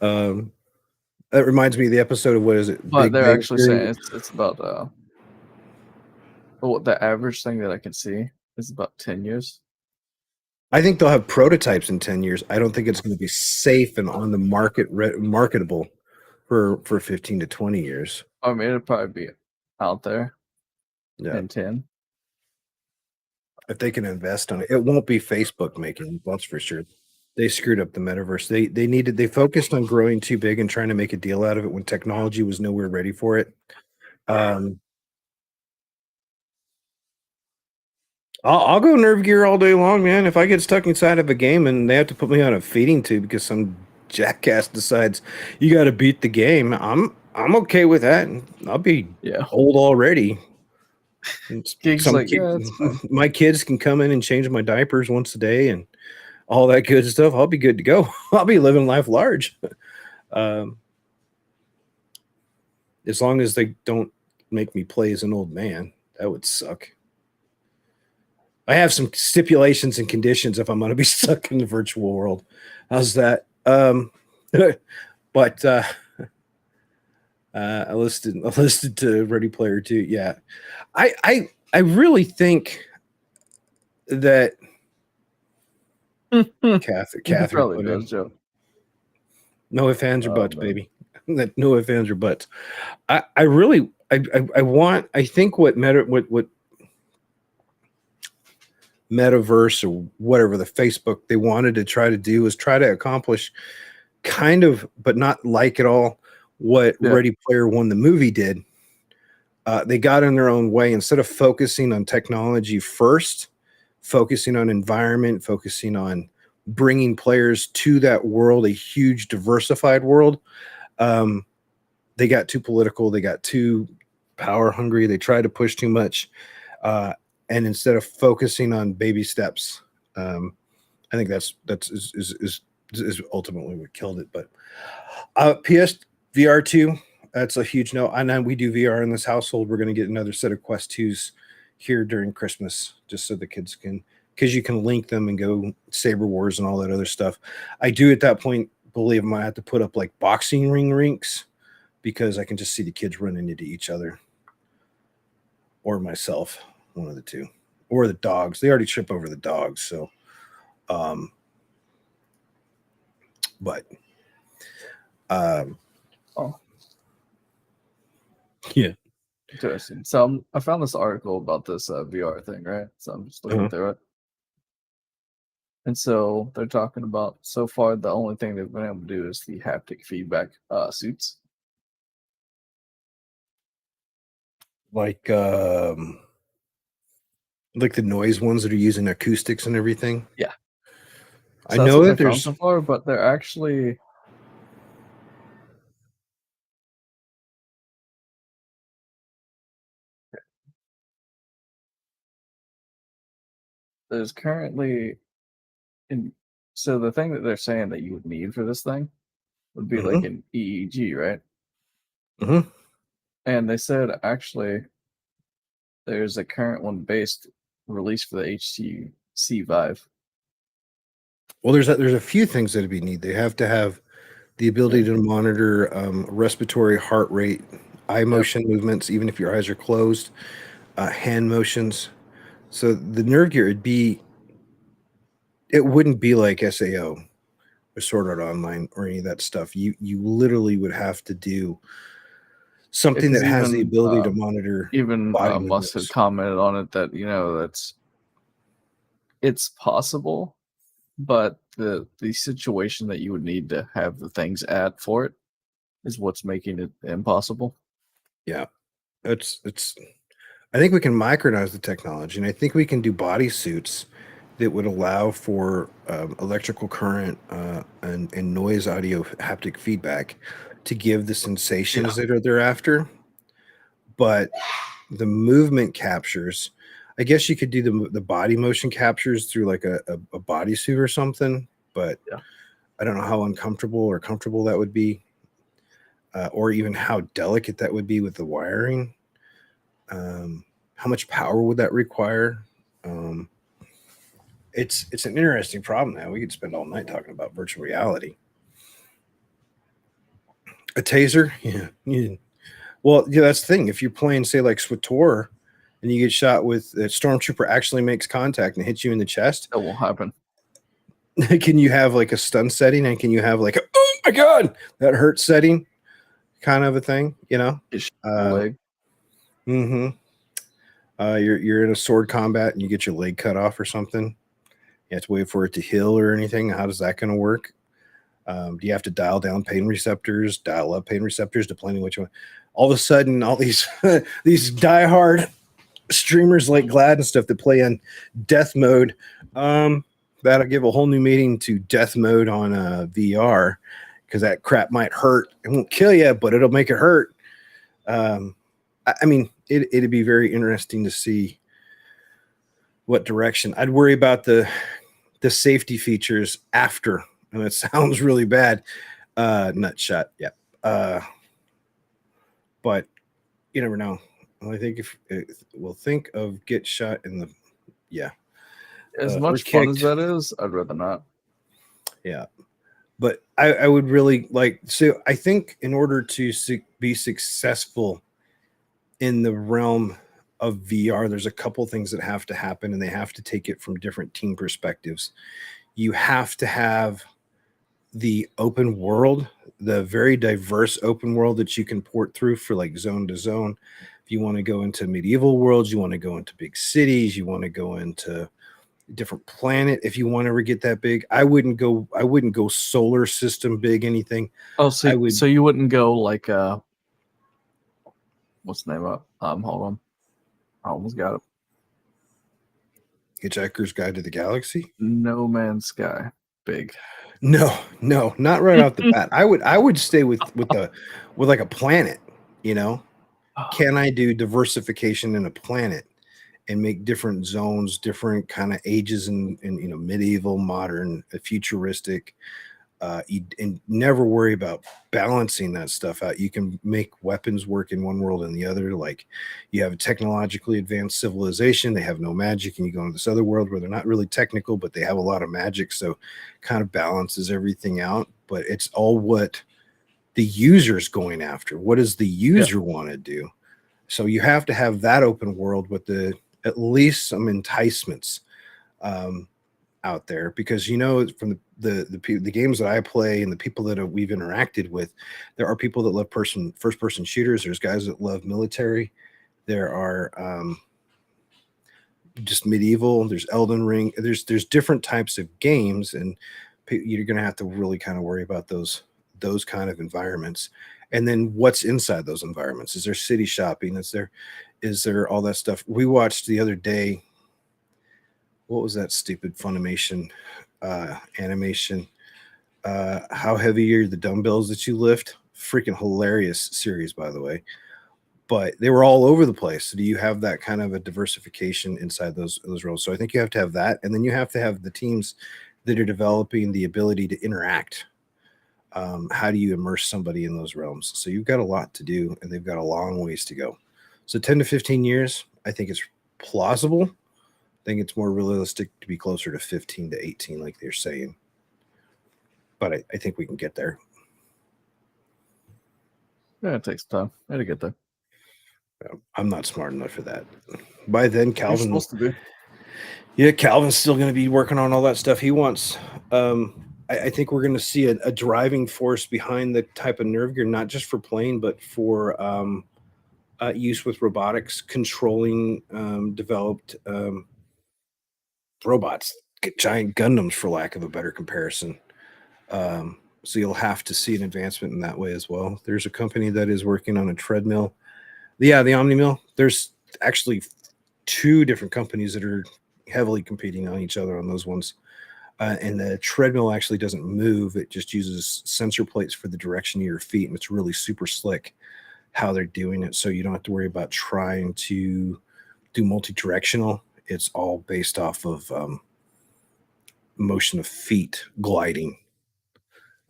That reminds me of the episode of, what is it? But Big they're Bang actually Theory. saying it's about the average thing that I can see is about 10 years. I think they'll have prototypes in 10 years. I don't think it's going to be safe and on the market marketable for 15 to 20 years. I mean, it'll probably be out there in 10. If they can invest on it, it won't be Facebook making, that's for sure. They screwed up the metaverse. They focused on growing too big and trying to make a deal out of it when technology was nowhere ready for it. I'll go nerve gear all day long, man. If I get stuck inside of a game and they have to put me on a feeding tube because some jackass decides you got to beat the game, I'm okay with that. I'll be old already. My kids can come in and change my diapers once a day and all that good stuff. I'll be good to go. I'll be living life large. As long as they don't make me play as an old man, that would suck. I have some stipulations and conditions if I'm going to be stuck in the virtual world. How's that? But I listed to Ready Player 2. Yeah, I really think that Catherine probably does, Joe. No ifs, ands, or buts, baby. No ifs, ands, or buts. I think what metaverse or whatever the Facebook they wanted to try to do is try to accomplish kind of, but not like at all, what Ready Player One, the movie, did. They got in their own way. Instead of focusing on technology first, focusing on environment, focusing on bringing players to that world, a huge diversified world, they got too political. They got too power hungry. They tried to push too much. And instead of focusing on baby steps, I think that's ultimately what killed it. But PS VR2, that's a huge no. And then we do VR in this household. We're going to get another set of Quest 2s here during Christmas, just so the kids can, because you can link them and go Saber Wars and all that other stuff. I do at that point believe I might have to put up like boxing rinks because I can just see the kids running into each other. or myself, one of the two, or the dogs. They already trip over the dogs, so. But. Oh. Yeah. Interesting. So I found this article about this VR thing, right? So I'm just looking through it. And so they're talking about, so far, the only thing they've been able to do is the haptic feedback suits. Like the noise ones that are using acoustics and everything. Yeah. So I know that there's so far, but they're actually there's currently so the thing that they're saying that you would need for this thing would be like an EEG, right? Mm-hmm. And they said actually there's a current one based released for the HTC Vive. Well, there's a few things that we need. They have to have the ability to monitor respiratory, heart rate, eye motion movements, even if your eyes are closed, hand motions. So the nerve gear, it wouldn't be like SAO or Sword Art Online or any of that stuff. You literally would have to do something that has the ability to monitor. Even Musk had commented on it that it's possible, but the situation that you would need to have the things at for it is what's making it impossible. Yeah, it's. I think we can micronize the technology, and I think we can do body suits that would allow for electrical current and noise audio haptic feedback to give the sensations that they're after. But the movement captures, I guess you could do the body motion captures through like a bodysuit or something, but I don't know how uncomfortable or comfortable that would be, or even how delicate that would be with the wiring. How much power would that require? It's an interesting problem now. We could spend all night talking about virtual reality. A taser? Yeah. Well, yeah, that's the thing. If you're playing, say, like SWTOR, and you get shot with a stormtrooper actually makes contact and hits you in the chest, that won't happen. Can you have like a stun setting, and can you have like oh my god, that hurts setting kind of a thing, Leg. You're in a sword combat and you get your leg cut off or something. You have to wait for it to heal or anything. How does that going to work? Do you have to dial down pain receptors, dial up pain receptors, depending on which one? All of a sudden, all these these diehard streamers like Glad and stuff that play on death mode, that'll give a whole new meaning to death mode on VR, because that crap might hurt. It won't kill you, but it'll make it hurt. I mean, it'd be very interesting to see what direction. I'd worry about the safety features after, and it sounds really bad. Nut shot, yeah. But you never know. I think if we'll think of get shot in the, as much fun as that is, I'd rather not. Yeah, but I would really like. So I think in order to be successful in the realm of VR, there's a couple things that have to happen, and they have to take it from different team perspectives. You have to have the open world, the very diverse open world that you can port through for like zone to zone. If you want to go into medieval worlds, you want to go into big cities, you want to go into different planet. If you want to ever get that big, I wouldn't go solar system big, anything. Oh, so you wouldn't go like what's the name of hold on. I almost got it. Hitchhiker's Guide to the Galaxy? No Man's Sky. Big. No, not right off the bat. I would stay with like a planet, Can I do diversification in a planet and make different zones, different kind of ages and medieval, modern, futuristic, and never worry about balancing that stuff out. You can make weapons work in one world and the other. Like you have a technologically advanced civilization, they have no magic, and you go into this other world where they're not really technical, but they have a lot of magic. So kind of balances everything out. But it's all what the user's going after. What does the user want to do? So you have to have that open world with at least some enticements out there, because from the games that I play and the people that we've interacted with, there are people that love first person shooters. There's guys that love military. There are just medieval. There's Elden Ring. There's different types of games, and you're going to have to really kind of worry about those kind of environments. And then what's inside those environments? Is there city shopping? Is there all that stuff? We watched the other day, what was that stupid Funimation animation? How heavy are the dumbbells that you lift? Freaking hilarious series, by the way. But they were all over the place. So do you have that kind of a diversification inside those roles? So I think you have to have that, and then you have to have the teams that are developing the ability to interact. How do you immerse somebody in those realms? So you've got a lot to do, and they've got a long ways to go. So 10 to 15 years, I think it's plausible. I think it's more realistic to be closer to 15 to 18, like they're saying. But I think we can get there. Yeah, it takes time. I had to get there. I'm not smart enough for that. By then, Calvin. You're supposed to be. Yeah, Calvin's still going to be working on all that stuff. He wants. I think we're going to see a driving force behind the type of nerve gear, not just for playing, but for use with robotics, controlling developed robots, giant Gundams, for lack of a better comparison. So you'll have to see an advancement in that way as well. There's a company that is working on a treadmill. Yeah, the Omnimill. There's actually 2 different companies that are heavily competing on each other on those ones. And the treadmill actually doesn't move. It just uses sensor plates for the direction of your feet. And it's really super slick how they're doing it. So you don't have to worry about trying to do multi-directional. It's all based off of motion of feet gliding.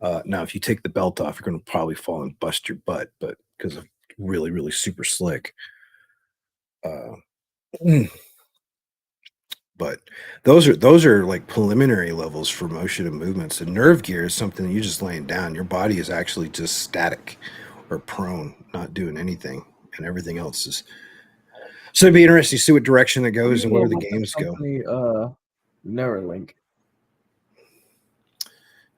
Now, if you take the belt off, you're going to probably fall and bust your butt, but because of really, really super slick. But those are like preliminary levels for motion and movements. And nerve gear is something that you're just laying down. Your body is actually just static or prone, not doing anything, and everything else is. So it'd be interesting to see what direction it goes and where the games go. Neuralink.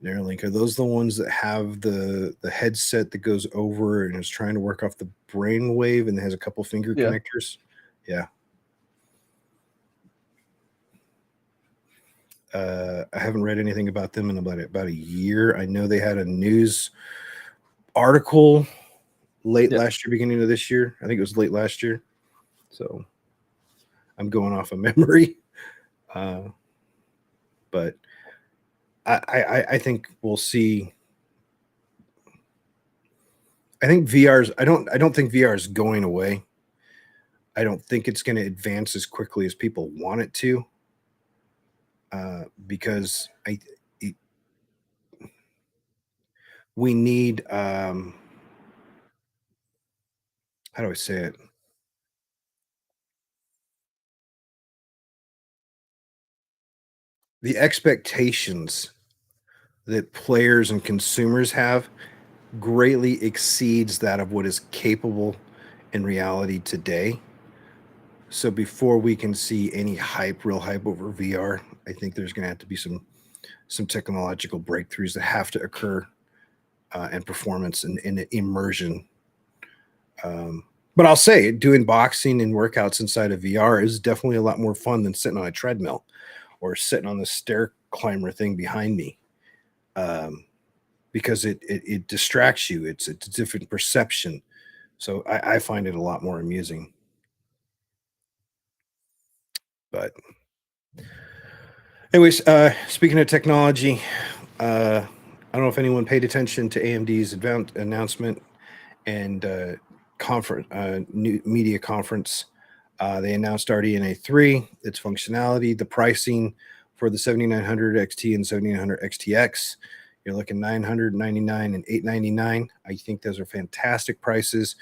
Neuralink, are those the ones that have the headset that goes over and is trying to work off the brain wave and has a couple finger connectors? Yeah. I haven't read anything about them in about a year. I know they had a news article late last year, beginning of this year. I think it was late last year. So I'm going off of memory. But I think we'll see. I think VR's. I don't think VR is going away. I don't think it's going to advance as quickly as people want it to. Because we need. How do I say it? The expectations that players and consumers have greatly exceeds that of what is capable in reality today. So before we can see any real hype over VR, I think there's going to have to be some technological breakthroughs that have to occur, and performance and immersion. But I'll say, doing boxing and workouts inside of VR is definitely a lot more fun than sitting on a treadmill or sitting on the stair climber thing behind me. Because it distracts you. It's a different perception. So I find it a lot more amusing. But anyways, speaking of technology, I don't know if anyone paid attention to AMD's announcement and new media conference. They announced RDNA3, its functionality, the pricing for the 7900 XT and 7900 XTX. You're looking $999 and $899. I think those are fantastic prices.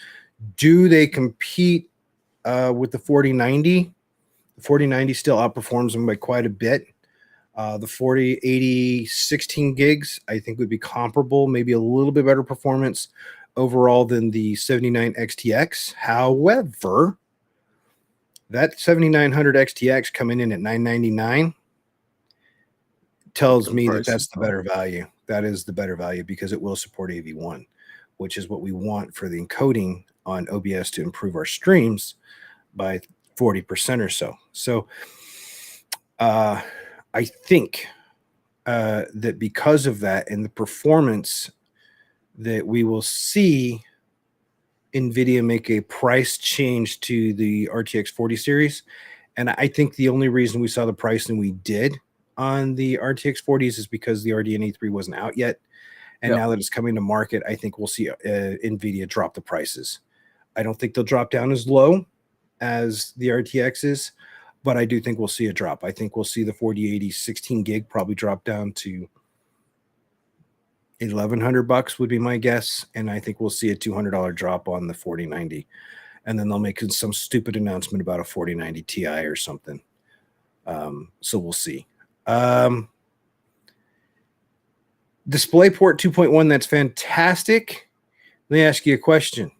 Do they compete with the 4090? The 4090 still outperforms them by quite a bit. The 4080 16 gigs, I think, would be comparable, maybe a little bit better performance. overall than the 79 XTX. However, that 7900 XTX coming in at $999 tells me that that's the better value. That is the better value because it will support AV1, which is what we want for the encoding on OBS to improve our streams by 40% or so. So I think that because of that and the performance that we will see NVIDIA make a price change to the RTX 40 series. And I think the only reason we saw the pricing we did on the RTX 40s is because the RDNA3 wasn't out yet. And now that it's coming to market, I think we'll see NVIDIA drop the prices. I don't think they'll drop down as low as the RTXs, but I do think we'll see a drop. I think we'll see the 4080 16 gig probably drop down to $1,100 would be my guess, and I think we'll see a $200 drop on the 4090, and then they'll make some stupid announcement about a 4090 Ti or something. So we'll see. DisplayPort 2.1, that's fantastic. Let me ask you a question.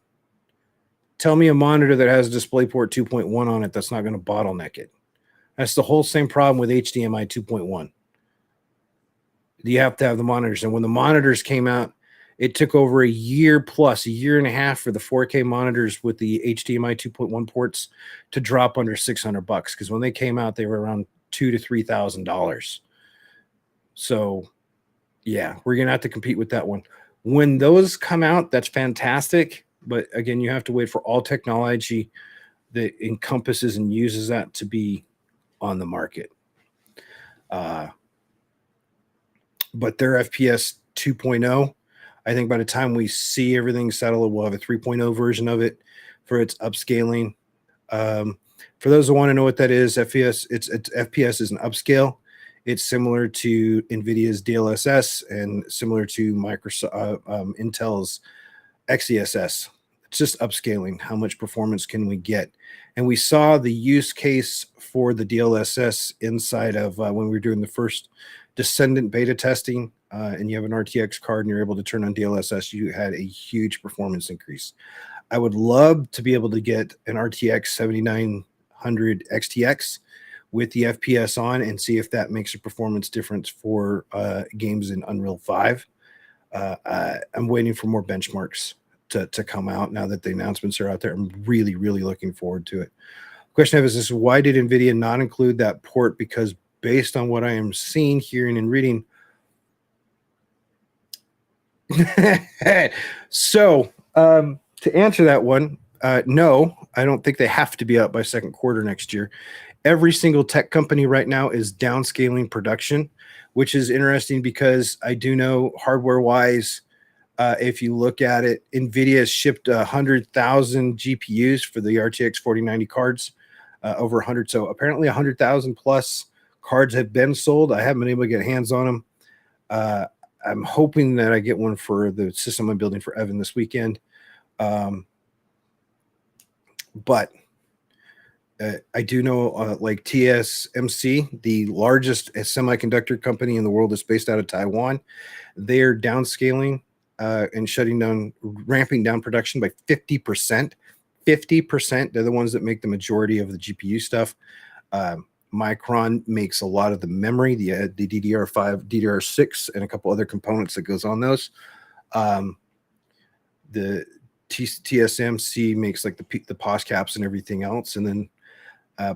Tell me a monitor that has DisplayPort 2.1 on it that's not going to bottleneck it. That's the whole same problem with HDMI 2.1. You have to have the monitors. And when the monitors came out, it took over a year plus, a year and a half for the 4K monitors with the HDMI 2.1 ports to drop under $600 because when they came out, they were around $2,000 to $3,000. So, yeah, we're going to have to compete with that one. When those come out, that's fantastic. But again, you have to wait for all technology that encompasses and uses that to be on the market. But their FPS 2.0, I think by the time we see everything settle, we'll have a 3.0 version of it for its upscaling. For those who want to know what that is, FPS is an upscale. It's similar to NVIDIA's DLSS and similar to Microsoft Intel's XeSS. It's just upscaling. How much performance can we get? And we saw the use case for the DLSS inside of when we were doing the first Descendant beta testing, and you have an RTX card and you're able to turn on DLSS, you had a huge performance increase. I would love to be able to get an RTX 7900 XTX with the FPS on and see if that makes a performance difference for games in Unreal 5. I'm waiting for more benchmarks to come out now that the announcements are out there. I'm really, really looking forward to it. Question I have is this: why did NVIDIA not include that port? Because based on what I am seeing, hearing, and reading. So to answer that one, no, I don't think they have to be out by second quarter next year. Every single tech company right now is downscaling production, which is interesting because I do know hardware-wise, if you look at it, NVIDIA has shipped 100,000 GPUs for the RTX 4090 cards, over 100. So apparently 100,000 plus cards have been sold. I haven't been able to get hands on them. I'm hoping that I get one for the system I'm building for Evan this weekend. But I do know like TSMC, the largest semiconductor company in the world that's based out of Taiwan, they're downscaling and shutting down, ramping down production by 50%. 50%. They're the ones that make the majority of the GPU stuff. Micron makes a lot of the memory, the DDR5, DDR6, and a couple other components that goes on those. The TSMC makes like the POS caps and everything else, and then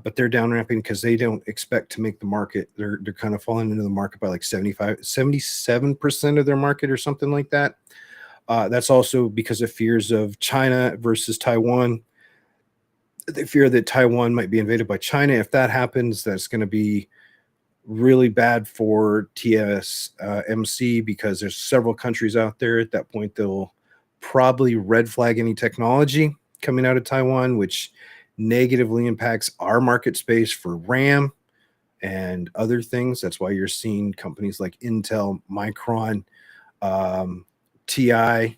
but they're down ramping because they don't expect to make the market. They're kind of falling into the market by like 77% of their market or something like that. That's also because of fears of China versus Taiwan. They fear that Taiwan might be invaded by China. If that happens, that's going to be really bad for TSMC because there's several countries out there. At that point, they'll probably red flag any technology coming out of Taiwan, which negatively impacts our market space for RAM and other things. That's why you're seeing companies like Intel, Micron, TI,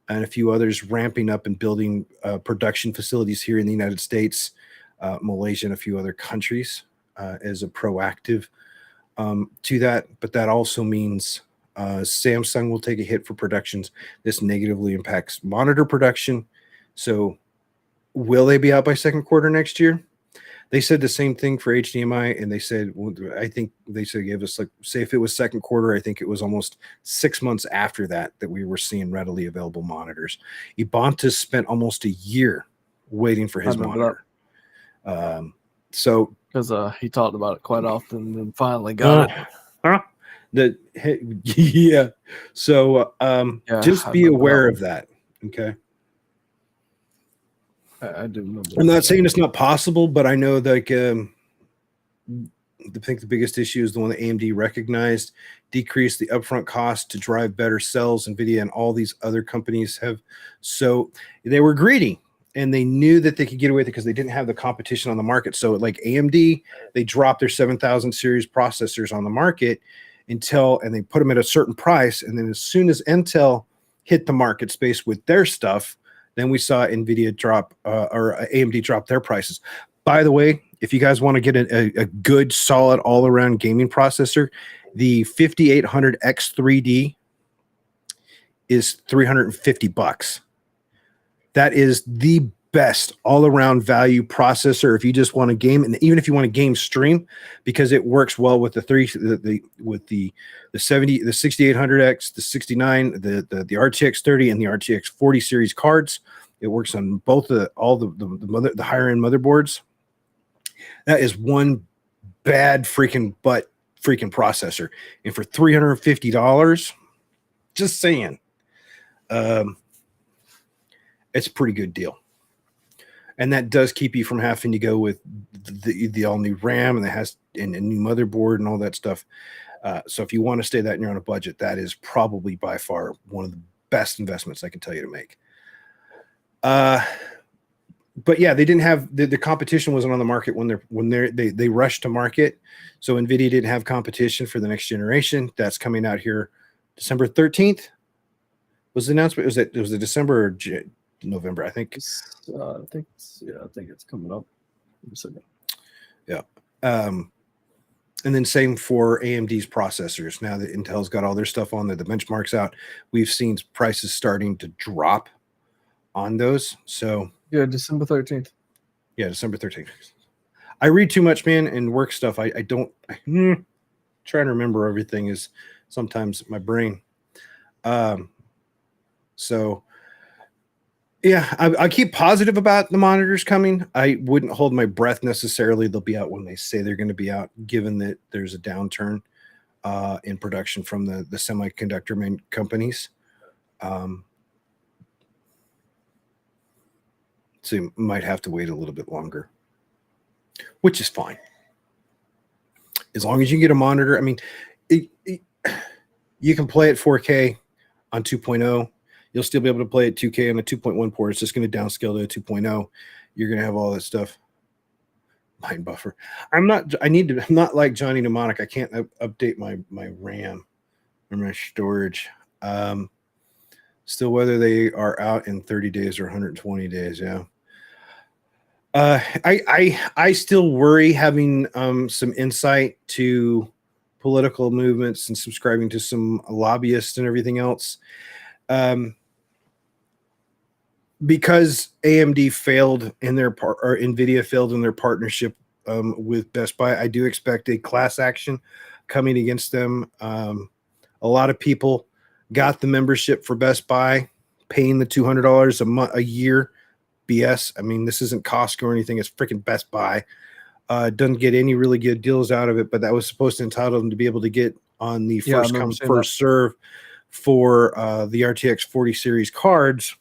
and a few others ramping up and building production facilities here in the United States, Malaysia, and a few other countries as a proactive to that. But that also means Samsung will take a hit for productions. This negatively impacts monitor production. So will they be out by second quarter next year? They said the same thing for HDMI, and they said, I think they said give us, like, say if it was second quarter, I think it was almost 6 months after that we were seeing readily available monitors. Ibantas spent almost a year waiting for his monitor. So because he talked about it quite often and finally got it. Yeah. So just be aware of that. Okay. I do know. I'm not saying it's not possible, but I know that I think the biggest issue is the one that AMD recognized, decreased the upfront cost to drive better sales. NVIDIA and all these other companies have. So they were greedy, and they knew that they could get away with it because they didn't have the competition on the market. So like AMD, they dropped their 7000 series processors on the market and they put them at a certain price. And then as soon as Intel hit the market space with their stuff, then we saw NVIDIA drop or AMD drop their prices. By the way, if you guys want to get a good, solid, all-around gaming processor, the 5800X3D is $350. That is the best all-around value processor if you just want to game, and even if you want to game stream, because it works well with the 6800X, the 69, the RTX 30 and the RTX 40 series cards. It works on both the higher end motherboards. That is one bad freaking processor, and for $350, just saying, it's a pretty good deal. And that does keep you from having to go with the all new RAM, and it has a new motherboard and all that stuff. So if you want to stay that and you're on a budget, that is probably by far one of the best investments I can tell you to make. But yeah, they didn't have the competition wasn't on the market when they rushed to market. So NVIDIA didn't have competition for the next generation. That's coming out here December 13th. Was the announcement? It was it December or November? I think. I think it's coming up. Yeah. And then same for AMD's processors. Now that Intel's got all their stuff on there, the benchmarks out, we've seen prices starting to drop on those. So yeah, December 13th. Yeah, December 13th. I read too much, man, and work stuff. I don't trying to remember everything is sometimes my brain. So yeah, I keep positive about the monitors coming. I wouldn't hold my breath necessarily. They'll be out when they say they're going to be out, given that there's a downturn in production from the semiconductor companies. So you might have to wait a little bit longer, which is fine. As long as you get a monitor. I mean, you can play at 4K on 2.0. You'll still be able to play at 2K on a 2.1 port. It's just going to downscale to a 2.0. You're going to have all that stuff. Mind buffer. I'm not like Johnny Mnemonic. I can't update my RAM or my storage. Still, whether they are out in 30 days or 120 days. Yeah. I still worry having some insight to political movements and subscribing to some lobbyists and everything else. Because AMD failed in their or NVIDIA failed in their partnership with Best Buy, I do expect a class action coming against them. A lot of people got the membership for Best Buy, paying the $200 a year. BS. I mean, this isn't Costco or anything. It's freaking Best Buy. Doesn't get any really good deals out of it, but that was supposed to entitle them to be able to get on the first come, first serve for the RTX 40 series cards.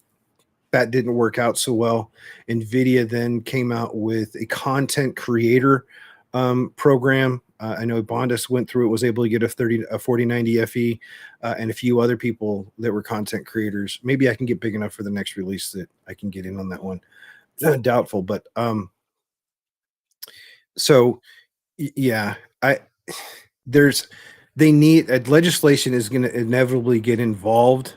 That didn't work out so well. NVIDIA then came out with a content creator program. I know Bondas went through it, was able to get a 4090 FE and a few other people that were content creators. Maybe I can get big enough for the next release that I can get in on that one. Doubtful, but so yeah, legislation is going to inevitably get involved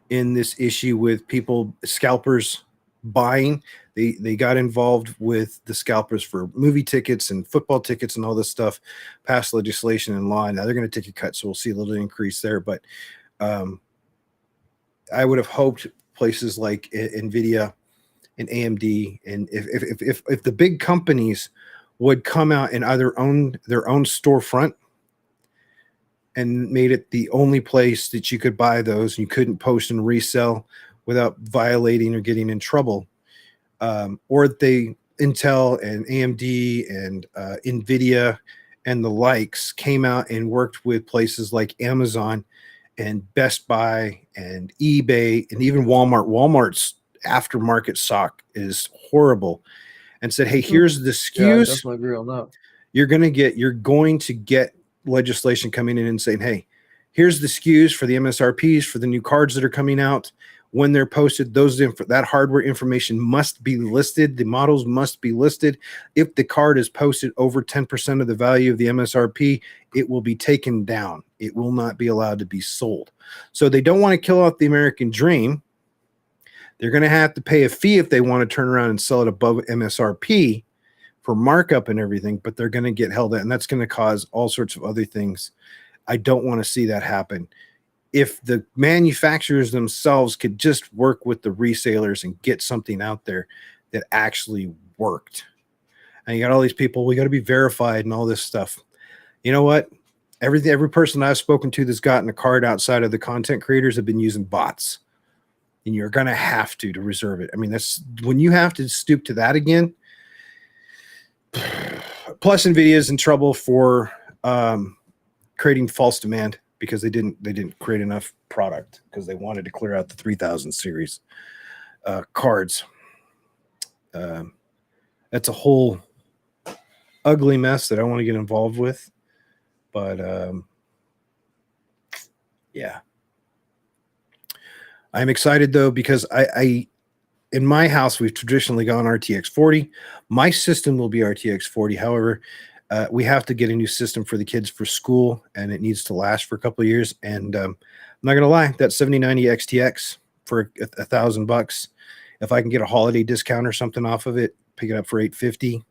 in this issue with people, scalpers buying. They got involved with the scalpers for movie tickets and football tickets and all this stuff, passed legislation and law. Now they're going to take a cut, so we'll see a little increase there. But I would have hoped places like NVIDIA and AMD, and if the big companies would come out and either own their own storefront and made it the only place that you could buy those, and you couldn't post and resell without violating or getting in trouble, or they Intel and AMD and NVIDIA and the likes came out and worked with places like Amazon and Best Buy and eBay and even Walmart. Walmart's aftermarket stock is horrible, and said, hey, here's the SKUs. Yeah, I definitely agree on that. You're going to get legislation coming in and saying, hey, here's the SKUs for the MSRPs for the new cards that are coming out. When they're posted, that hardware information must be listed. The models must be listed. If the card is posted over 10% of the value of the MSRP, it will be taken down. It will not be allowed to be sold. So they don't want to kill out the American dream. They're going to have to pay a fee if they want to turn around and sell it above MSRP for markup and everything, but they're going to get held out, and that's going to cause all sorts of other things. I don't want to see that happen. If the manufacturers themselves could just work with the resellers and get something out there that actually worked. And you got all these people, we got to be verified and all this stuff. You know what? Every person I've spoken to that's gotten a card outside of the content creators have been using bots. And you're going to have to reserve it. I mean, that's when you have to stoop to that again. Plus, NVIDIA is in trouble for creating false demand because they didn't create enough product because they wanted to clear out the 3000 series cards. That's a whole ugly mess that I want to get involved with. But yeah. I'm excited though, because I in my house, we've traditionally gone RTX 40. My system will be RTX 40. However, we have to get a new system for the kids for school, and it needs to last for a couple of years. And I'm not going to lie, that 7090 XTX for $1,000, if I can get a holiday discount or something off of it, pick it up for $850,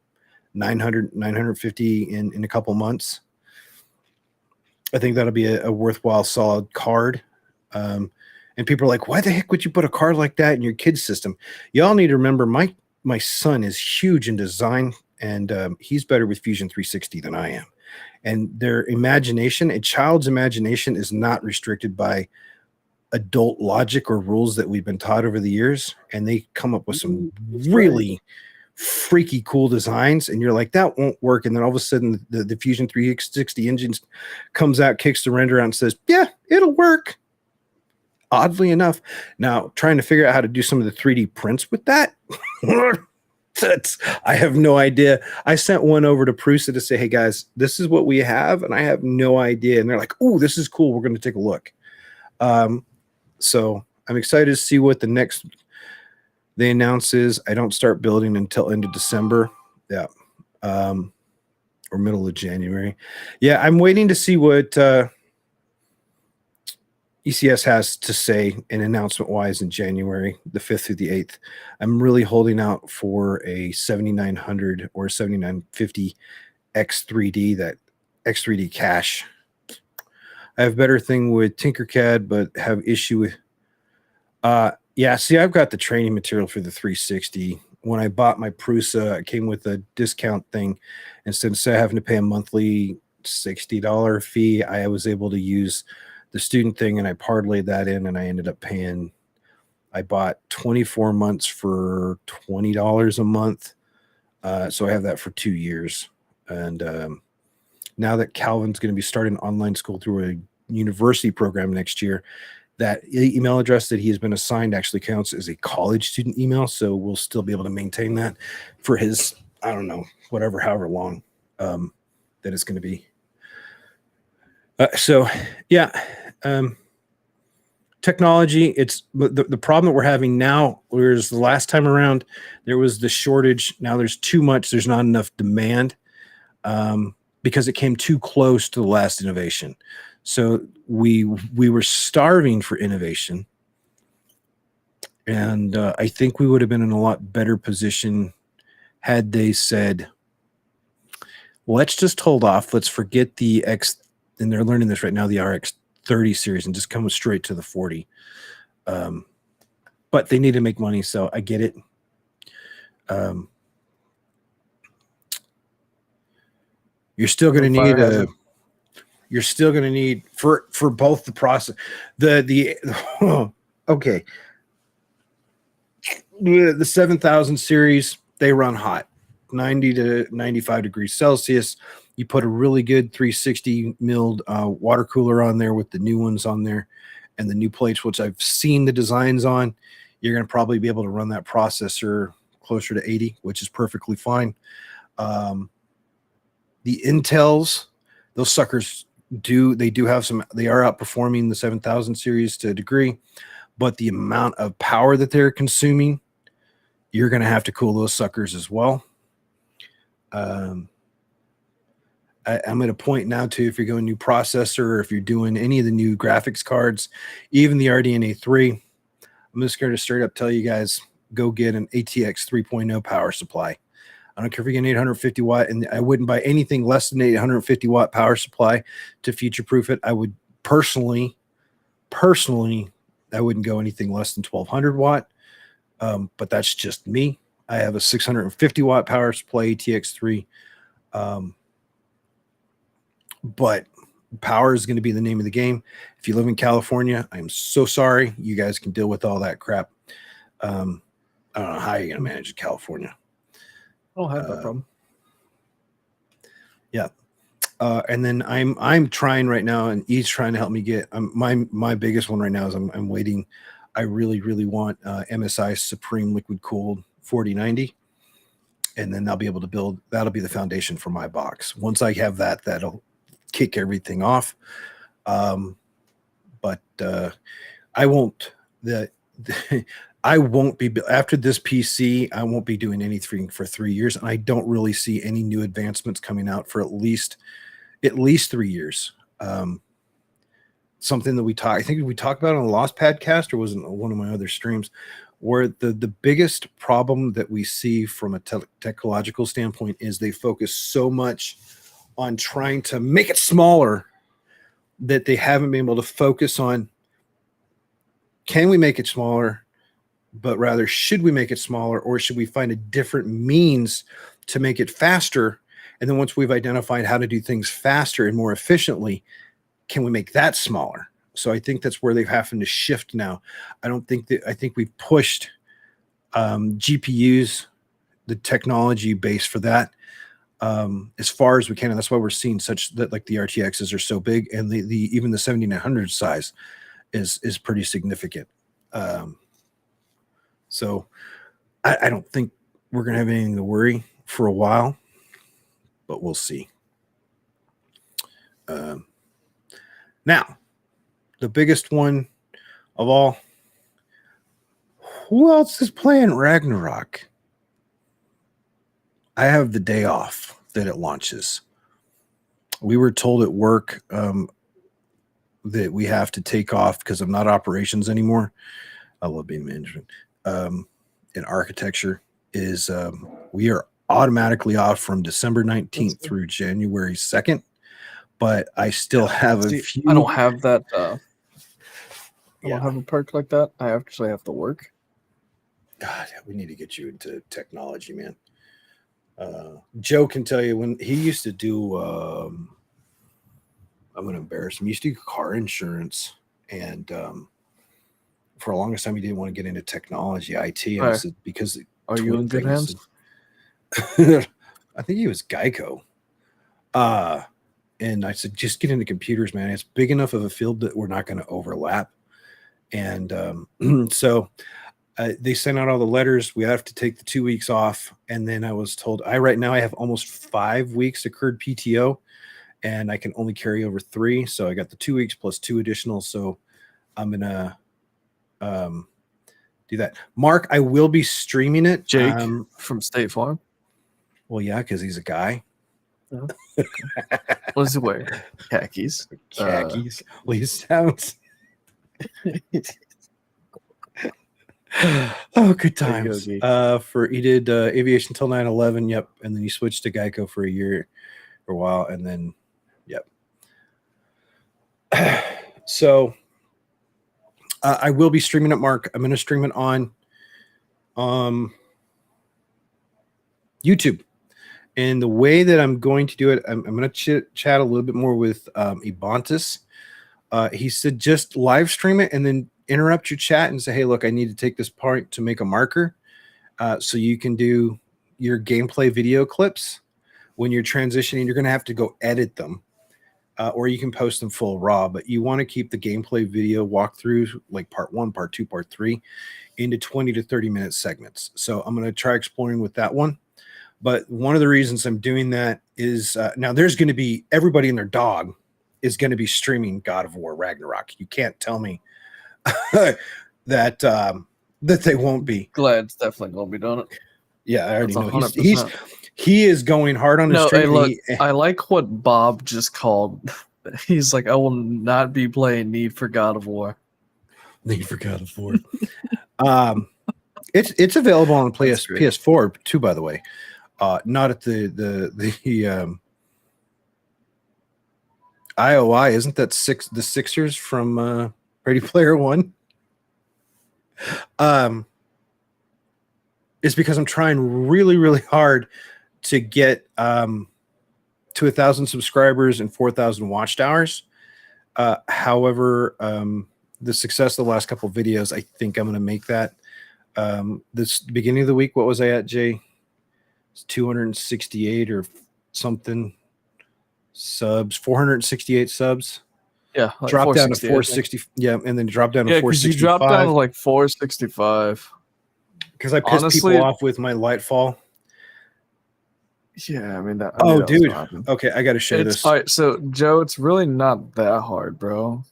$950 in a couple months. I think that'll be a worthwhile, solid card. And people are like, why the heck would you put a card like that in your kid's system? Y'all need to remember, my son is huge in design, and he's better with Fusion 360 than I am. And their imagination, a child's imagination, is not restricted by adult logic or rules that we've been taught over the years. And they come up with some really freaky cool designs, and you're like, that won't work. And then all of a sudden the Fusion 360 engine comes out, kicks the render out, and says, yeah, it'll work. Oddly enough, now trying to figure out how to do some of the 3D prints with that, I have no idea. I sent one over to Prusa to say, hey guys, this is what we have, and I have no idea. And they're like, oh, this is cool. We're going to take a look. So I'm excited to see what the next they announce is. I don't start building until end of December. Yeah. Or middle of January. Yeah, I'm waiting to see what ECS has to say in announcement-wise in January, the 5th through the 8th. I'm really holding out for a 7900 or 7950 X3D, that X3D cache. I have better thing with Tinkercad, but have issue with... yeah, see, I've got the training material for the 360. When I bought my Prusa, it came with a discount thing. Instead of having to pay a monthly $60 fee, I was able to use the student thing, and I parlayed that in, and I ended up paying, I bought 24 months for $20 a month. So I have that for 2 years. And now that Calvin's going to be starting online school through a university program next year, that email address that he has been assigned actually counts as a college student email. So we'll still be able to maintain that for his, I don't know, however long that it's going to be. So yeah, technology, it's the problem that we're having now, whereas the last time around there was the shortage. Now there's too much, there's not enough demand, because it came too close to the last innovation. So we were starving for innovation, And I think we would have been in a lot better position had they said, let's just hold off. Let's forget the X, and they're learning this right now, the RX 30 series, and just come straight to the 40. But they need to make money, so I get it. You're still going to need you're still going to need for both the process, okay. The 7000 series, they run hot, 90 to 95 degrees Celsius. You put a really good 360 milled water cooler on there with the new ones on there and the new plates, which I've seen the designs on. You're going to probably be able to run that processor closer to 80, which is perfectly fine. The Intels, those suckers they are outperforming the 7000 series to a degree, but the amount of power that they're consuming, you're going to have to cool those suckers as well. I'm at a point now too, if you're going new processor, or if you're doing any of the new graphics cards, even the RDNA3, I'm just going to straight up tell you guys, go get an ATX 3.0 power supply. I don't care if you're getting 850 watt, and I wouldn't buy anything less than 850 watt power supply to future proof it. I would personally, I wouldn't go anything less than 1200 watt. But that's just me. I have a 650 watt power supply ATX3. But power is going to be the name of the game. If you live in California, I'm so sorry. You guys can deal with all that crap. I don't know how you're going to manage in California. I don't have that problem. Yeah. And then I'm trying right now, and he's trying to help me get my biggest one right now is I'm waiting. I really want MSI Supreme Liquid Cooled 4090, and then I'll be able to build. That'll be the foundation for my box. Once I have that, that'll kick everything off. But I won't. I won't be after this PC. I won't be doing anything for 3 years, and I don't really see any new advancements coming out for at least 3 years. Something that I think we talked about on the Lost Podcast, or was it one of my other streams, where the biggest problem that we see from a technological standpoint is they focus so much on trying to make it smaller that they haven't been able to focus on, can we make it smaller, but rather should we make it smaller, or should we find a different means to make it faster? And then once we've identified how to do things faster and more efficiently, can we make that smaller? So I think that's where they've having to shift now. I think we've pushed GPUs, the technology base for that, as far as we can. And that's why we're seeing such that, like, the RTXs are so big, and even the 7900 size is pretty significant. So I don't think we're going to have anything to worry for a while, but we'll see. Now, the biggest one of all, who else is playing Ragnarok? I have the day off that it launches. We were told at work that we have to take off because I'm not operations anymore. I love being management. In architecture is we are automatically off from December 19th through January 2nd. But I still have a few. I don't have that. I don't have a perk like that. I actually have to work. God, we need to get you into technology, man. Joe can tell you when he used to do. I'm going to embarrass him. He used to do car insurance, and for the longest time, he didn't want to get into technology, IT. I said, because are you in good hands? I think he was Geico. And I said, just get into computers, man. It's big enough of a field that we're not going to overlap. And so they sent out all the letters. We have to take the 2 weeks off. And then I was told, right now I have almost 5 weeks accrued PTO, and I can only carry over 3. So I got the 2 weeks plus 2 additional. So I'm going to do that. Mark, I will be streaming it. Jake from State Farm. Well, yeah, because he's a guy. Oh, okay. What does he wear? Khakis. Khakis. Well, he sounds. Oh, good times. He did aviation till 9/11. Yep, and then he switched to Geico for a year, for a while, and then, yep. So I will be streaming it, Mark. I'm going to stream it on YouTube. And the way that I'm going to do it, I'm going to chat a little bit more with Ebontis. He said just live stream it and then interrupt your chat and say, hey, look, I need to take this part to make a marker. So you can do your gameplay video clips when you're transitioning. You're going to have to go edit them. Or you can post them full raw, but you want to keep the gameplay video walkthrough, like part 1, part 2, part 3, into 20 to 30 minute segments. So I'm going to try exploring with that one. But one of the reasons I'm doing that is now there's going to be everybody and their dog is going to be streaming God of War Ragnarok. You can't tell me that they won't be. Glad's definitely going to be doing it. Yeah, I already know. He is going hard on his stream. Hey, look, I like what Bob just called. He's like, I will not be playing Need for God of War. Need for God of War. It's available on PS4 too, by the way. Not at the IOI. Isn't that the Sixers from Ready Player One? It's because I'm trying really, really hard to get to 1,000 subscribers and 4,000 watched hours. However, the success of the last couple of videos, I think I'm going to make that. This beginning of the week, what was I at, Jay? It's 268 or something subs, 468 subs. Yeah, like drop down to 460. Yeah, and then drop down to 465. You dropped down to like 465. Because I pissed people off with my Lightfall. Yeah, I mean that. Dude. Okay, I got to share this. All right, so Joe, it's really not that hard, bro.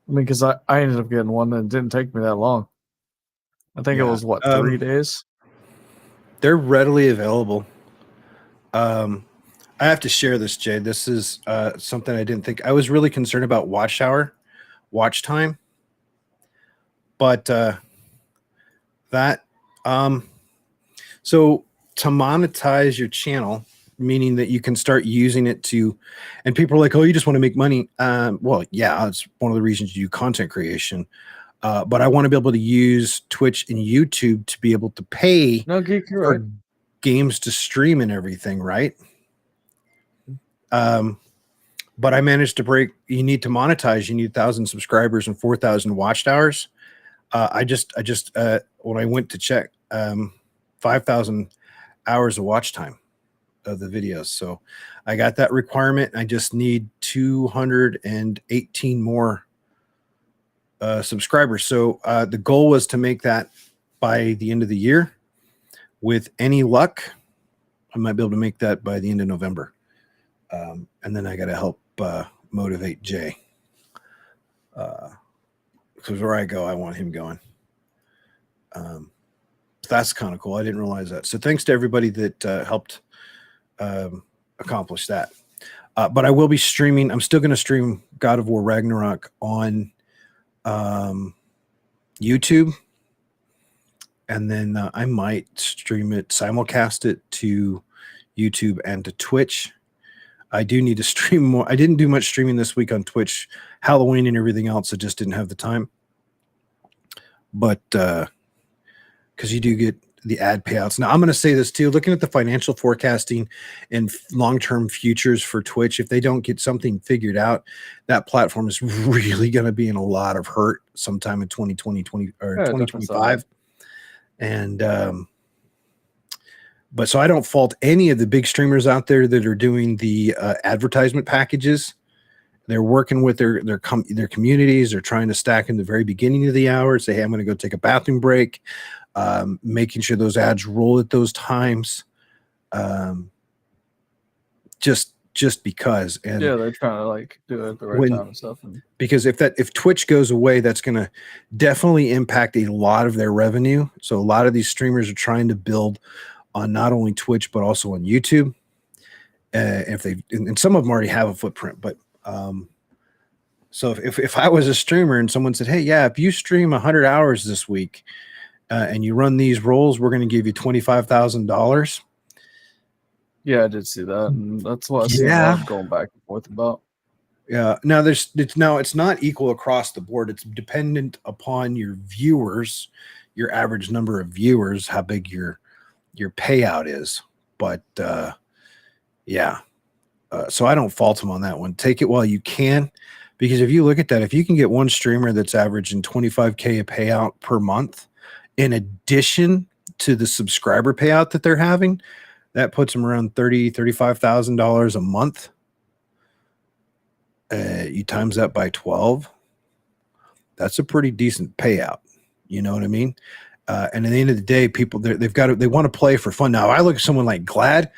I mean, because I ended up getting one that didn't take me that long. I think it was 3 days. They're readily available. I have to share this, Jay. This is something I didn't think. I was really concerned about watch time, but so to monetize your channel, meaning that you can start using it to, and people are like, oh, you just want to make money. Well, yeah, it's one of the reasons you do content creation. But I want to be able to use Twitch and YouTube to be able to pay for games to stream and everything, right? But I managed to break. You need to monetize. You need 1,000 subscribers and 4,000 watched hours. I just when I went to check, 5,000 hours of watch time of the videos. So I got that requirement. I just need 218 more subscribers. So the goal was to make that by the end of the year. With any luck, I might be able to make that by the end of November. And then I got to help motivate Jay. Because where I go, I want him going. That's kind of cool. I didn't realize that. So thanks to everybody that helped accomplish that. But I will be streaming. I'm still going to stream God of War Ragnarok on YouTube. And then I might stream it, simulcast it to YouTube and to Twitch. I do need to stream more. I didn't do much streaming this week on Twitch, Halloween and everything else. I just didn't have the time. But because you do get the ad payouts. Now, I'm going to say this too. Looking at the financial forecasting and long-term futures for Twitch, if they don't get something figured out, that platform is really going to be in a lot of hurt sometime in 2025. And but so I don't fault any of the big streamers out there that are doing the advertisement packages. They're working with their communities. They're trying to stack in the very beginning of the hour. Say, hey, I'm going to go take a bathroom break. Making sure those ads roll at those times. Just because. And yeah, they're trying to like do it at the right time and stuff. Because if Twitch goes away, that's going to definitely impact a lot of their revenue. So a lot of these streamers are trying to build on not only Twitch but also on YouTube. And some of them already have a footprint, but So if I was a streamer and someone said, hey, yeah, if you stream 100 hours this week and you run these roles, we're going to give you $25,000. Yeah, I did see that, and that's what I see a lot of going back and forth about. Yeah. Now it's not equal across the board. It's dependent upon your viewers, your average number of viewers, how big your payout is. But yeah. So I don't fault them on that one. Take it while you can, because if you look at that, if you can get one streamer that's averaging 25K a payout per month, in addition to the subscriber payout that they're having, that puts them around $35,000 a month. You times that by 12. That's a pretty decent payout. You know what I mean? And at the end of the day, people they want to play for fun. Now, I look at someone like Glad.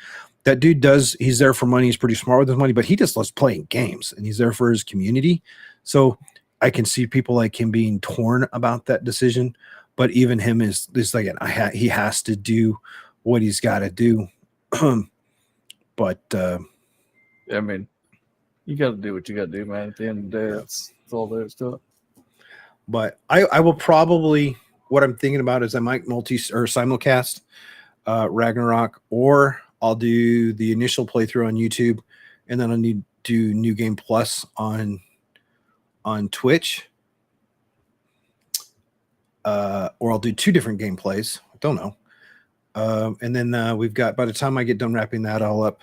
That dude he's there for money. He's pretty smart with his money, but he just loves playing games, and he's there for his community. So I can see people like him being torn about that decision. But even him is like, he has to do what he's got to do. But I mean, you got to do what you got to do, man. At the end of the day, that's all there is to it. But I will probably, what I'm thinking about is I might simulcast Ragnarok, or I'll do the initial playthrough on YouTube, and then I'll do New Game Plus on Twitch, or I'll do 2 different gameplays. I don't know. And then we've got, by the time I get done wrapping that all up,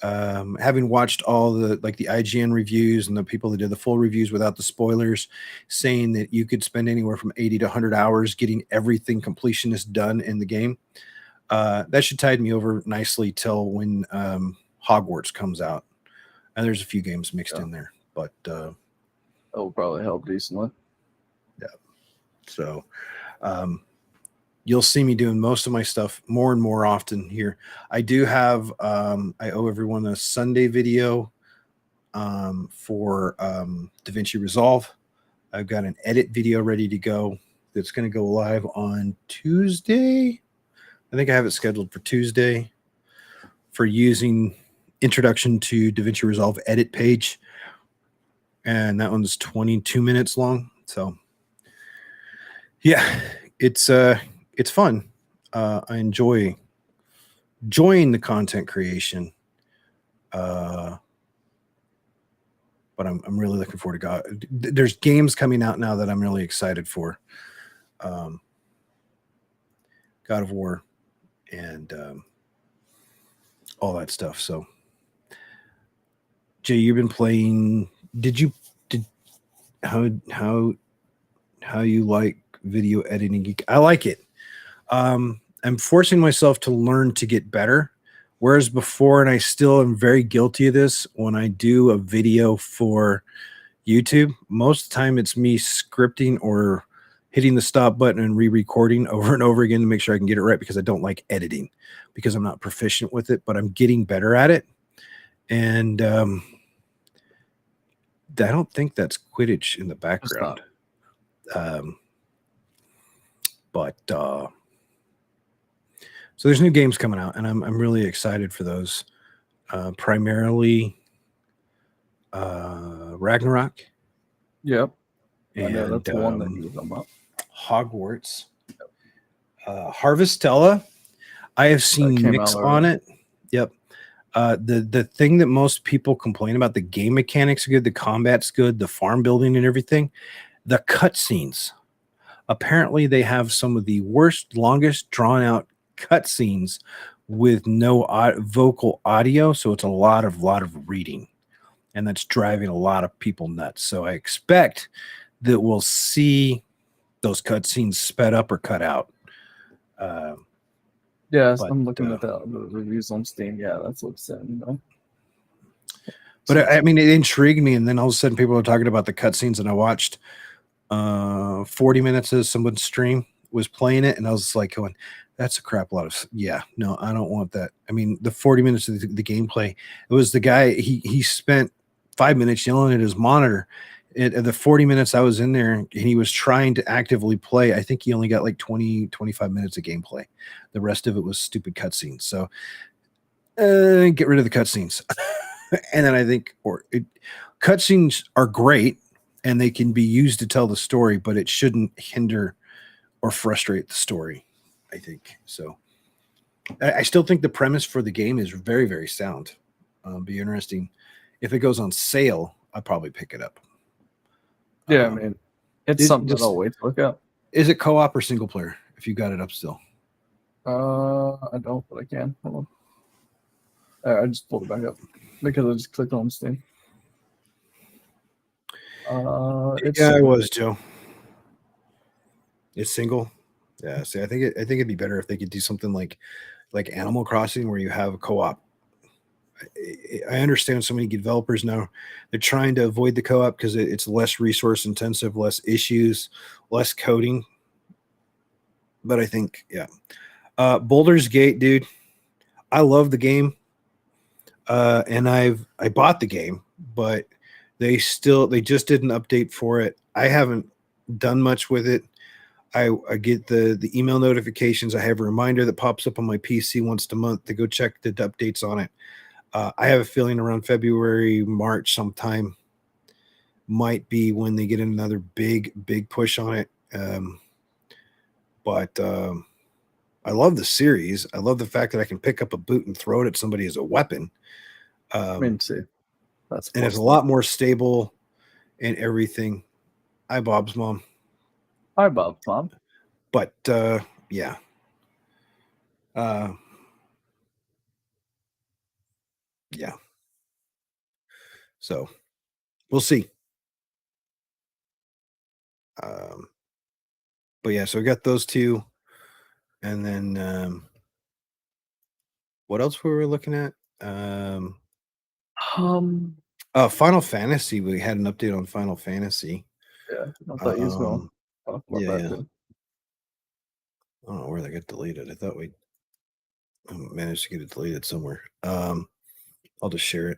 having watched all the IGN reviews and the people that did the full reviews without the spoilers, saying that you could spend anywhere from 80 to 100 hours getting everything completionist done in the game. That should tide me over nicely till when Hogwarts comes out. And there's a few games mixed in there, but that will probably help decently. Yeah. So you'll see me doing most of my stuff more and more often here. I do have I owe everyone a Sunday video for DaVinci Resolve. I've got an edit video ready to go that's going to go live on Tuesday. I think I have it scheduled for Tuesday for using Introduction to DaVinci Resolve edit page. And that one's 22 minutes long. So yeah, it's fun. I enjoying the content creation. But I'm really looking forward to God. There's games coming out now that I'm really excited for. God of War and all that stuff. So Jay, you've been playing. How you like video editing geek? I like it. I'm forcing myself to learn to get better. Whereas before, and I still am very guilty of this, when I do a video for YouTube, most of the time it's me scripting or hitting the stop button and re-recording over and over again to make sure I can get it right, because I don't like editing, because I'm not proficient with it, but I'm getting better at it. And I don't think that's Quidditch in the background. But so there's new games coming out, and I'm really excited for those. Primarily Ragnarok. Yep. And that's one that you talking about. Hogwarts. Harvestella. I have seen mix on it. Yep. The thing that most people complain about, the game mechanics are good, the combat's good, the farm building and everything. The cutscenes. Apparently, they have some of the worst, longest drawn out cutscenes with no vocal audio, so it's a lot of reading, and that's driving a lot of people nuts. So I expect that we'll see those cutscenes sped up or cut out. Yeah, I'm looking at the reviews on Steam. Yeah, that's what's said. But I mean, it intrigued me, and then all of a sudden, people were talking about the cutscenes, and I watched 40 minutes of someone's stream was playing it, and I was like going, that's a crap lot of, yeah, no, I don't want that. I mean, the 40 minutes of the gameplay, it was the guy, he spent 5 minutes yelling at his monitor. At the 40 minutes I was in there, and he was trying to actively play, I think he only got like 25 minutes of gameplay. The rest of it was stupid cutscenes. So get rid of the cutscenes. And then I think cutscenes are great. and they can be used to tell the story, but it shouldn't hinder or frustrate the story, I think. So I still think the premise for the game is very, very sound. Be interesting. If it goes on sale, I'll probably pick it up. Yeah, I mean, it's something that I'll wait to look at. Is it co-op or single player? If you got it up still. I don't, but I can. Hold on. I just pulled it back up because I just clicked on Steam. It was Joe. It's single. Yeah. See, I think it'd be better if they could do something like Animal Crossing where you have a co-op. I understand so many developers now, they're trying to avoid the co-op because it's less resource intensive, less issues, less coding. But I think, yeah. Boulder's Gate, dude. I love the game. And I bought the game, but they just did an update for it. I haven't done much with it. I get the email notifications. I have a reminder that pops up on my PC once a month to go check the updates on it. I have a feeling around February, March sometime might be when they get another big push on it. But I love the series. I love the fact that I can pick up a boot and throw it at somebody as a weapon. I mean, see, and it's a lot more stable and everything. Hi, Bob's mom. Hi, Bob's mom. But yeah. Yeah. So we'll see. But yeah, so we got those two. And then what else were we looking at? Final Fantasy. We had an update on Final Fantasy. Yeah, I thought you was going to talk about that too. I don't know where that got deleted. I thought we managed to get it deleted somewhere. I'll just share it.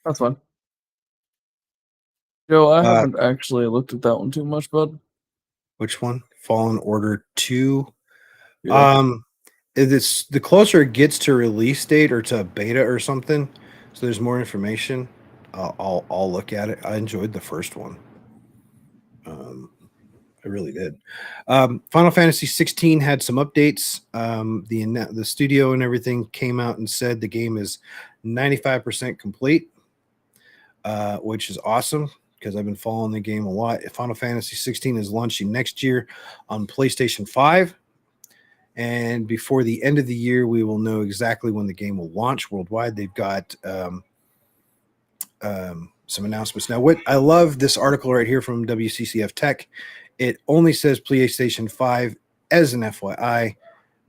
That's fine. Joe, I haven't actually looked at that one too much, bud. Which one? Fallen Order 2. Yeah. It's the closer it gets to release date or to beta or something, so there's more information. I'll look at it. I enjoyed the first one. I really did. Final Fantasy 16 had some updates. The studio and everything came out and said the game is 95% complete, which is awesome because I've been following the game a lot. Final Fantasy 16 is launching next year on PlayStation 5. And before the end of the year, we will know exactly when the game will launch worldwide. They've got some announcements. Now, what I love this article right here from WCCF Tech. It only says PlayStation 5 as an FYI.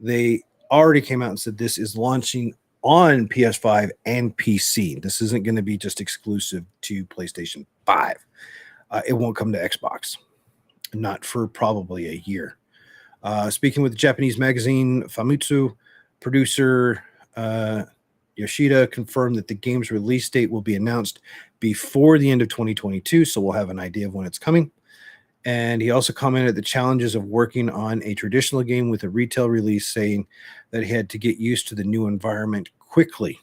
They already came out and said this is launching on PS5 and PC. This isn't going to be just exclusive to PlayStation 5. It won't come to Xbox. Not for probably a year. Speaking with the Japanese magazine Famitsu, producer Yoshida confirmed that the game's release date will be announced before the end of 2022, so we'll have an idea of when it's coming. And he also commented the challenges of working on a traditional game with a retail release, saying that he had to get used to the new environment quickly.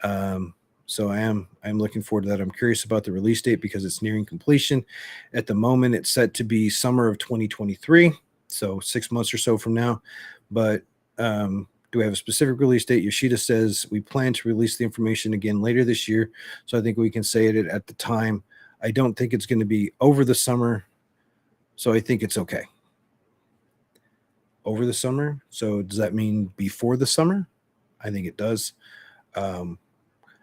So I'm looking forward to that. I'm curious about the release date because it's nearing completion. At the moment, it's set to be summer of 2023. So 6 months or so from now. But do we have a specific release date? Yoshida says we plan to release the information again later this year. So I think we can say it at the time. I don't think it's going to be over the summer. So I think it's okay. Over the summer. So does that mean before the summer? I think it does. And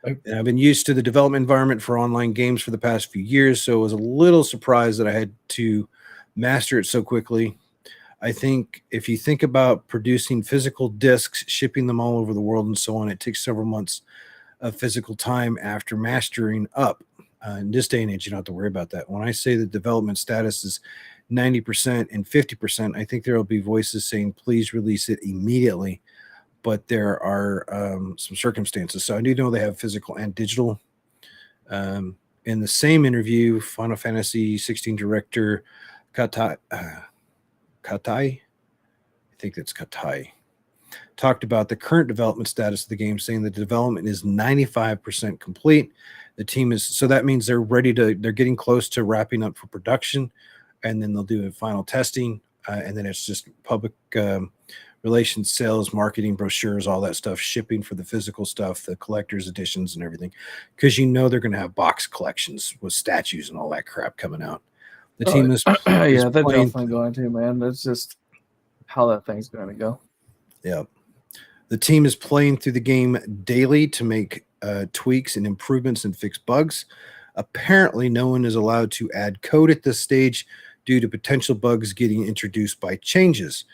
I've been used to the development environment for online games for the past few years. So I was a little surprised that I had to master it so quickly. I think if you think about producing physical discs, shipping them all over the world and so on, it takes several months of physical time after mastering up. In this day and age, you don't have to worry about that. When I say the development status is 90% and 50%, I think there will be voices saying, please release it immediately. But there are some circumstances. So I do know they have physical and digital. In the same interview, Final Fantasy 16 director Katai, I think that's Katai, talked about the current development status of the game, saying the development is 95% complete. The team is, so that means they're getting close to wrapping up for production, and then they'll do a final testing, and then it's just public relations, sales, marketing, brochures, all that stuff, shipping for the physical stuff, the collector's editions and everything, because they're going to have box collections with statues and all that crap coming out. The team is yeah, they're definitely going to, man. That's just how that thing's going to go. Yeah. The team is playing through the game daily to make tweaks and improvements and fix bugs. Apparently, no one is allowed to add code at this stage due to potential bugs getting introduced by changes.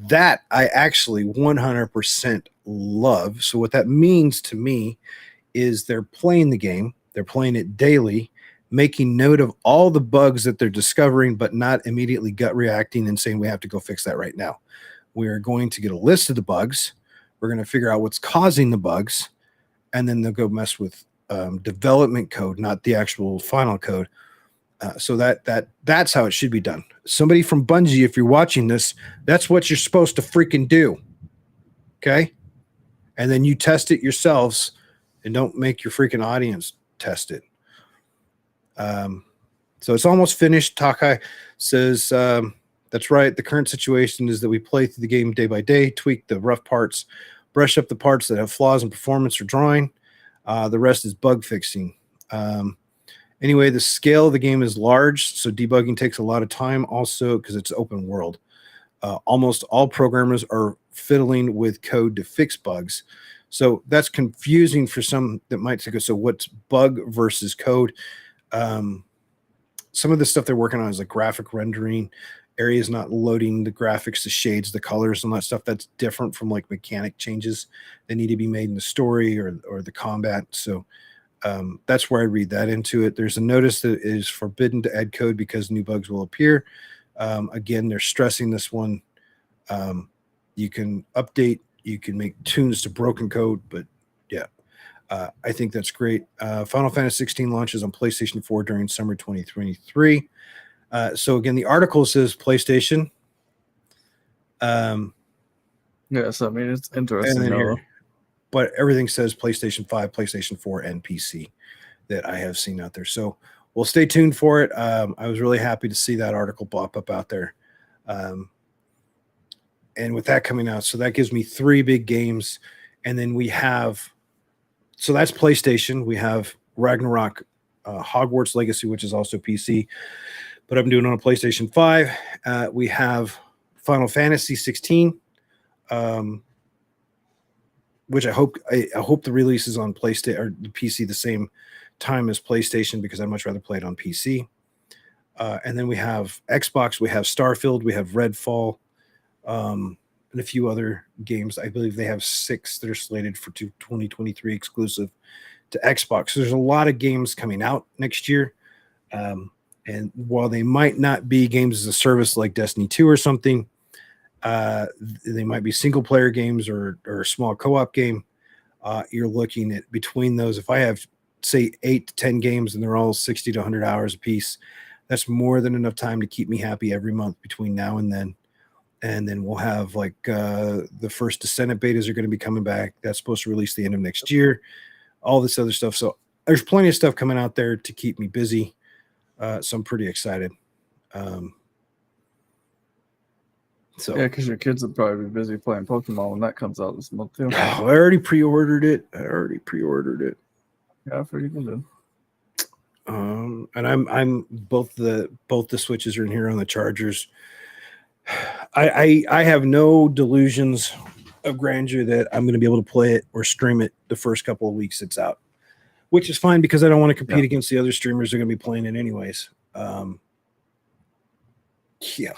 That I actually 100% love. So what that means to me is they're playing the game, they're playing it daily, making note of all the bugs that they're discovering, but not immediately gut reacting and saying we have to go fix that right now. We are going to get a list of the bugs. We're going to figure out what's causing the bugs, and then they'll go mess with development code, not the actual final code. So that's how it should be done. Somebody from Bungie, if you're watching this, that's what you're supposed to freaking do. Okay? And then you test it yourselves, and don't make your freaking audience test it. So it's almost finished. Takai says, that's right. The current situation is that we play through the game day by day, tweak the rough parts, brush up the parts that have flaws in performance or drawing. The rest is bug fixing. Anyway, the scale of the game is large, so debugging takes a lot of time also because it's open world. Almost all programmers are fiddling with code to fix bugs. So that's confusing for some that might say, so what's bug versus code? Some of the stuff they're working on is like graphic rendering, areas not loading the graphics, the shades, the colors, and that stuff. That's different from like mechanic changes that need to be made in the story or the combat. So that's where I read that into it. There's a notice that it is forbidden to add code because new bugs will appear. Again, they're stressing this one. You can update, you can make tunes to broken code, but yeah, I think that's great. Final Fantasy 16 launches on PlayStation 4 during summer 2023. So again, the article says PlayStation. Yes, I mean, it's interesting. But everything says PlayStation 5, PlayStation 4, and PC that I have seen out there. So we'll stay tuned for it. I was really happy to see that article pop up out there. And with that coming out, so that gives me 3 big games. And then we have, so that's PlayStation. We have Ragnarok, Hogwarts Legacy, which is also PC, but I'm doing it on a PlayStation 5. We have Final Fantasy 16. Which I hope the release is on PlayStation or the PC the same time as PlayStation, because I'd much rather play it on PC. And then we have Xbox, we have Starfield, we have Redfall, and a few other games. I believe they have 6 that are slated for 2023 exclusive to Xbox. So there's a lot of games coming out next year. And while they might not be games as a service like Destiny 2 or something, they might be single player games or a small co-op game. You're looking at between those. If I have, say, 8 to 10 games and they're all 60 to 100 hours a piece, that's more than enough time to keep me happy every month between now and then. And then we'll have like the first Descendant betas are going to be coming back. That's supposed to release the end of next year. All this other stuff. So there's plenty of stuff coming out there to keep me busy. So I'm pretty excited. So yeah, because your kids will probably be busy playing Pokemon when that comes out this month too. Oh, I already pre-ordered it. Yeah, pretty good. And I'm both the Switches are in here on the chargers. I have no delusions of grandeur that I'm going to be able to play it or stream it the first couple of weeks it's out, which is fine because I don't want to compete against the other streamers that are going to be playing it anyways. Yeah,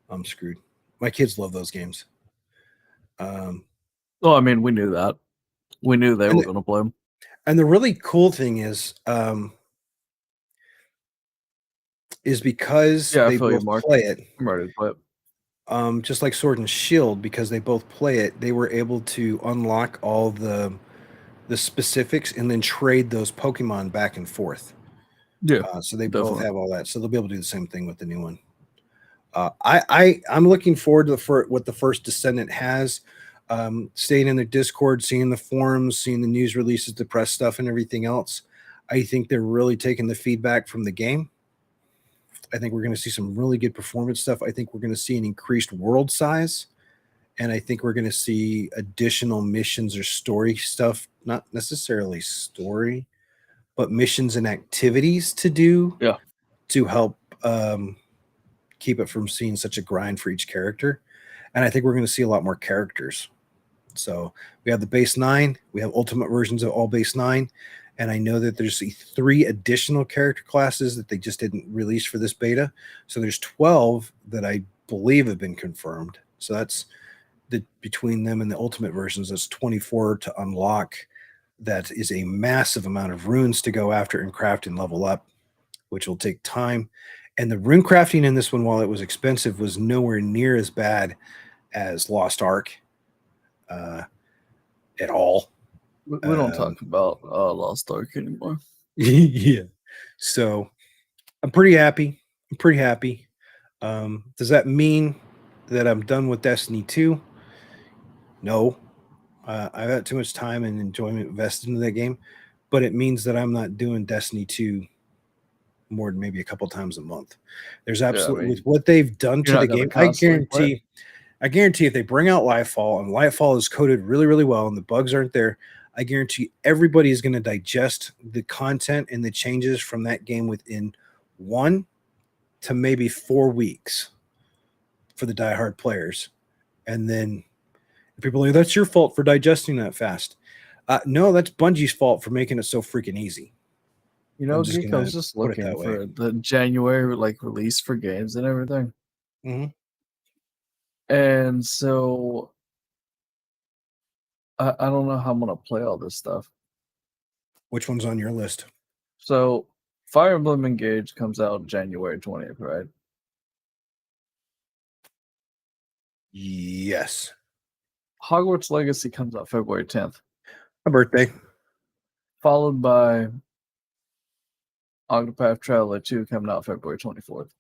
I'm screwed. My kids love those games. Well, I mean, we knew that. We knew they were going to play them. And the really cool thing is because they both play it. I'm ready to play it. Just like Sword and Shield, because they both play it, they were able to unlock all the specifics and then trade those Pokemon back and forth. Yeah. So they both have all that. So they'll be able to do the same thing with the new one. I'm looking forward to what the first Descendant has. Staying in the Discord, seeing the forums, seeing the news releases, the press stuff, and everything else. I think they're really taking the feedback from the game. I think we're going to see some really good performance stuff. I think we're going to see an increased world size. And I think we're going to see additional missions or story stuff, not necessarily story, but missions and activities to do to help keep it from seeing such a grind for each character. And I think we're going to see a lot more characters. So we have the base 9, we have ultimate versions of all base 9, and I know that there's 3 additional character classes that they just didn't release for this beta. So there's 12 that I believe have been confirmed. So that's between them and the ultimate versions, that's 24 to unlock. That is a massive amount of runes to go after and craft and level up, which will take time. And the rune crafting in this one, while it was expensive, was nowhere near as bad as Lost Ark at all. We don't talk about Lost Ark anymore. Yeah. So I'm pretty happy. Does that mean that I'm done with Destiny 2? No. I've got too much time and enjoyment invested into that game, but it means that I'm not doing Destiny 2 more than maybe a couple times a month. There's absolutely, with what they've done to the game, I guarantee if they bring out Lightfall and Lightfall is coded really, really well and the bugs aren't there, I guarantee everybody is going to digest the content and the changes from that game within 1 to maybe 4 weeks for the diehard players. And then people are like, that's your fault for digesting that fast. No, that's Bungie's fault for making it so freaking easy. You know, Geek, I was just looking for the January release for games and everything. Mm-hmm. And so I don't know how I'm gonna play all this stuff. Which one's on your list? So Fire Emblem Engage comes out January 20th, right? Yes. Hogwarts Legacy comes out February 10th. My birthday. Followed by Octopath Traveler 2 coming out February 24th.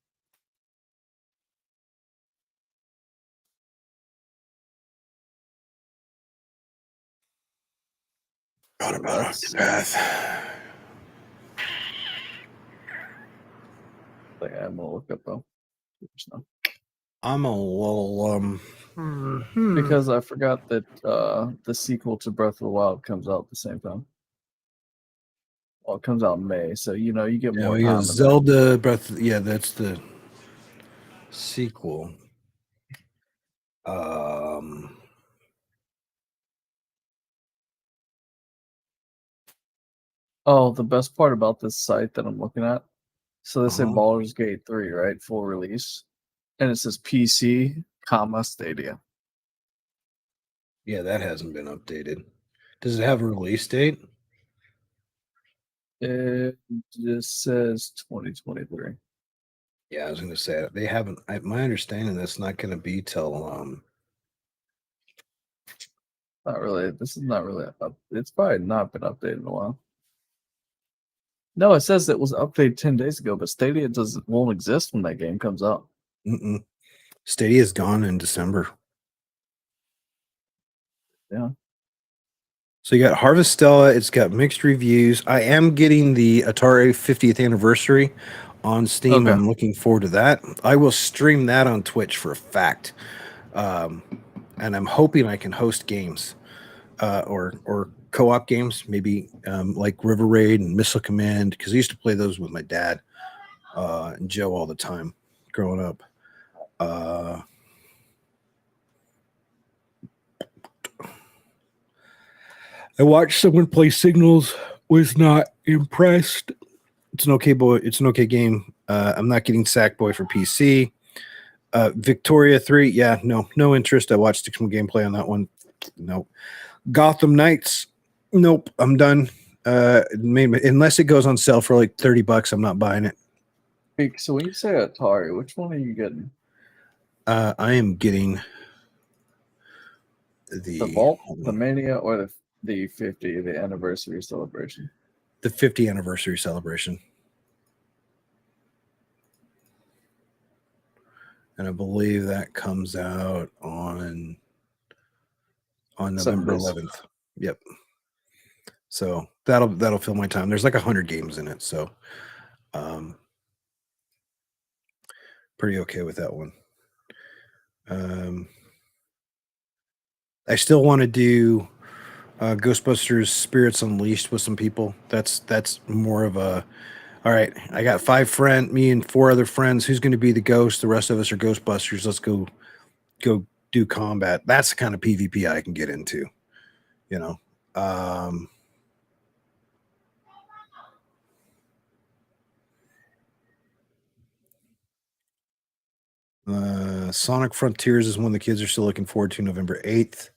Thought about Octopath. I'm gonna look up though. I'm a little because I forgot that the sequel to Breath of the Wild comes out at the same time. Well, it comes out in May, so you get more time. Zelda Breath. Yeah, that's the sequel. Oh, the best part about this site that I'm looking at. So they say Baldur's Gate 3, right? Full release. And it says PC, Stadia. Yeah, that hasn't been updated. Does it have a release date? It just says 2023. Yeah, I was going to say they haven't. My understanding that's not going to be till. Not really. This is not really. It's probably not been updated in a while. No, it says it was updated 10 days ago, but Stadia won't exist when that game comes out. Stadia is gone in December. Yeah. So you got Harvestella. It's got mixed reviews. I am getting the Atari 50th anniversary on Steam. Okay. I'm looking forward to that. I will stream that on Twitch for a fact. And I'm hoping I can host games or co-op games, maybe like River Raid and Missile Command, because I used to play those with my dad and Joe all the time growing up. I watched someone play Signals, was not impressed. It's an okay game. I'm not getting Sackboy for PC. Victoria 3, yeah, no interest. I watched some gameplay on that one. Nope. Gotham Knights, nope, I'm done. Unless it goes on sale for like $30, I'm not buying it. So when you say Atari, which one are you getting? I am getting the Vault, the Mania, or the 50, the anniversary celebration? The 50th anniversary celebration. And I believe that comes out on on November 11th. Yep. So that'll fill my time. There's like 100 games in it, so pretty okay with that one. I still want to do Ghostbusters Spirits Unleashed with some people. That's more of a, all right, I got me and 4 other friends. Who's going to be the ghost? The rest of us are Ghostbusters. Let's go do combat. That's the kind of PvP I can get into, you know. Sonic Frontiers is one the kids are still looking forward to, November 8th.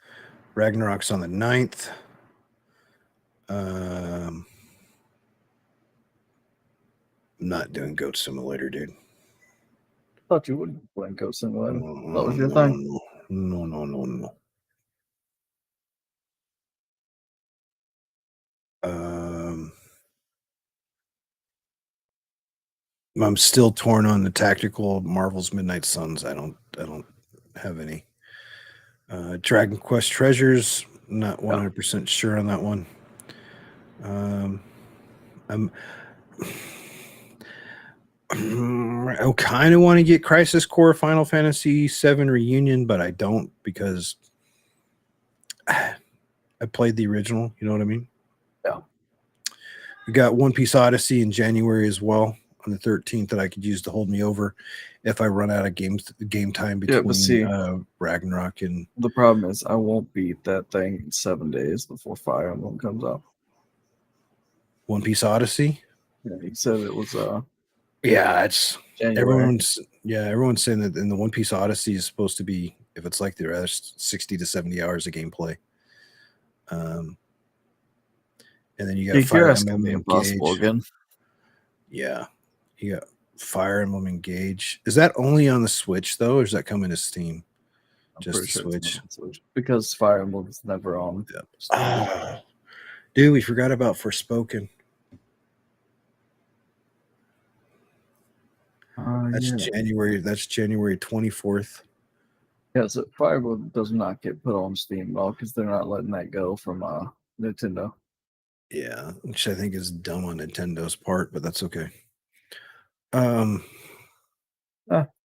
Ragnarok's on the 9th. I'm not doing Goat Simulator, dude. Thought you wouldn't play Goat Simulator. That was your thing. No. I'm still torn on the tactical Marvel's Midnight Suns. I don't have any. Dragon Quest Treasures, not 100% sure on that one. I kind of want to get Crisis Core Final Fantasy VII Reunion, but I don't because I played the original. You know what I mean? Yeah. We got One Piece Odyssey in January as well on the 13th that I could use to hold me over if I run out of game time between Ragnarok and. The problem is I won't beat that thing in 7 days before Fire Emblem comes out. One Piece Odyssey. Yeah, he said it was. Yeah, it's January. Everyone's saying that in the One Piece Odyssey is supposed to be, if it's like the rest, 60 to 70 hours of gameplay. And then you got Fire Emblem Engage again. Yeah, you got Fire Emblem Engage. Is that only on the Switch though, or does that come into Steam? Just the Switch? Because Fire Emblem is never on. Dude, we forgot about Forspoken. That's January 24th. Yeah, so Fire Emblem does not get put on Steam at all because they're not letting that go from Nintendo. Yeah, which I think is dumb on Nintendo's part, but that's okay.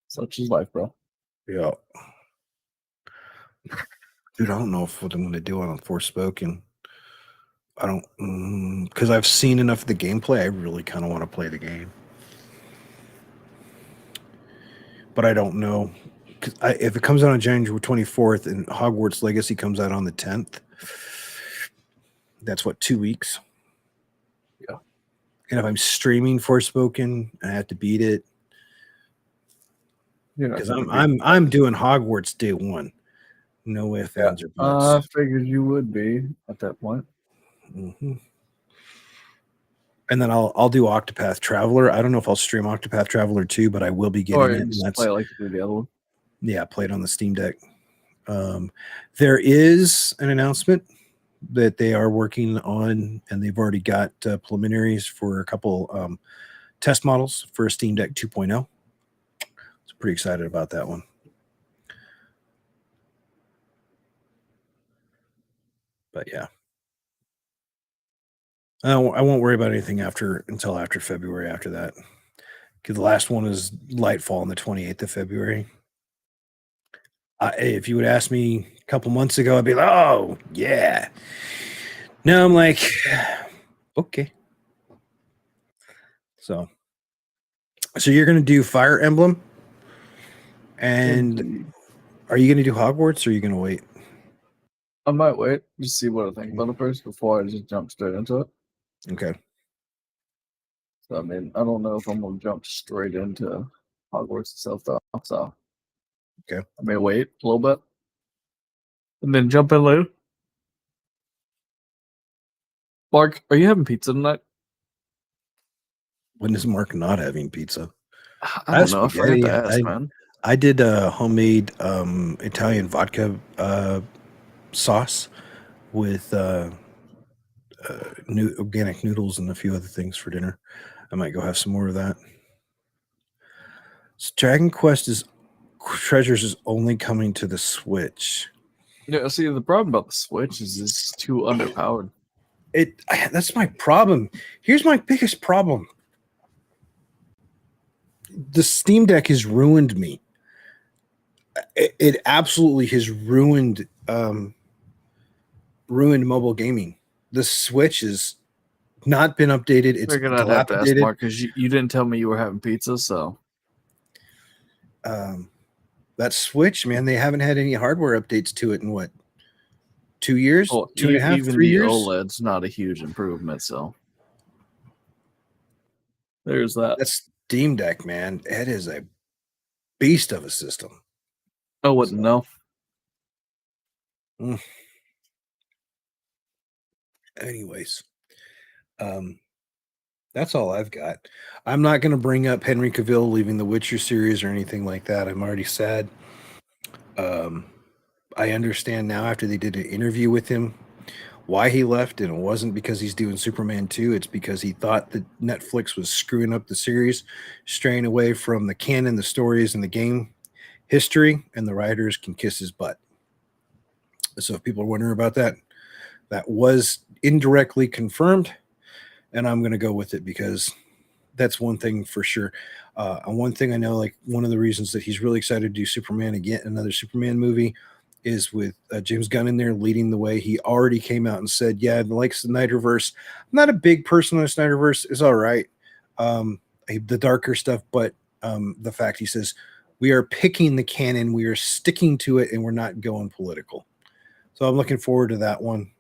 Such is life, bro. Yeah. Dude, I don't know what I'm going to do on Forspoken. I don't, because I've seen enough of the gameplay. I really kind of want to play the game. But I don't know. If it comes out on January 24th and Hogwarts Legacy comes out on the 10th, that's what, 2 weeks? Yeah. And if I'm streaming Forspoken, I have to beat it. Because I'm doing Hogwarts day one. No ifs, ands, or buts. I figured you would be at that point. Mm-hmm. And then I'll do Octopath Traveler. I don't know if I'll stream Octopath Traveler 2, but I will be getting it. And that's play like you do the other one. Yeah, play it on the Steam Deck. There is an announcement that they are working on, and they've already got preliminaries for a couple test models for a Steam Deck 2.0. So pretty excited about that one. But yeah. I won't worry about anything until after February after that. Because the last one is Lightfall on the 28th of February. If you would ask me a couple months ago, I'd be like, oh, yeah. Now I'm like, okay. So you're going to do Fire Emblem? And are you going to do Hogwarts, or are you going to wait? I might wait to see what I think about it first before I just jump straight into it. Okay. So, I mean, I don't know if I'm going to jump straight into Hogwarts itself, though. So, okay. I may wait a little bit and then jump in later. Mark, are you having pizza tonight? When is Mark not having pizza? I don't know. I forgot to ask, man. I did a homemade Italian vodka sauce with organic noodles and a few other things for dinner. I might go have some more of that. So Dragon Quest Treasures is only coming to the Switch. Yeah, see, the problem about the Switch is it's too underpowered. That's my problem. Here's my biggest problem. The Steam Deck has ruined me. It absolutely has ruined mobile gaming. The Switch has not been updated. It's Figured I'd have to ask dilapidated. Mark because you didn't tell me you were having pizza, so that Switch, man, they haven't had any hardware updates to it in what, 2 years, well, 2.5, even 3 the years. OLED's not a huge improvement, so there's that. That Steam Deck, man, it is a beast of a system. I wouldn't know. Anyways, that's all I've got. I'm not going to bring up Henry Cavill leaving the Witcher series or anything like that. I'm already sad. I understand now after they did an interview with him why he left, and it wasn't because he's doing Superman 2. It's because he thought that Netflix was screwing up the series, straying away from the canon, the stories, and the game history, and the writers can kiss his butt. So if people are wondering about that, that was indirectly confirmed, and I'm going to go with it because that's one thing for sure. And one thing I know, like one of the reasons that he's really excited to do Superman again, another Superman movie, is with James Gunn in there leading the way. He already came out and said, yeah, like Snyderverse. I'm not a big person on Snyderverse. It's all right. The darker stuff, but the fact he says, we are picking the canon, we are sticking to it, and we're not going political. So I'm looking forward to that one.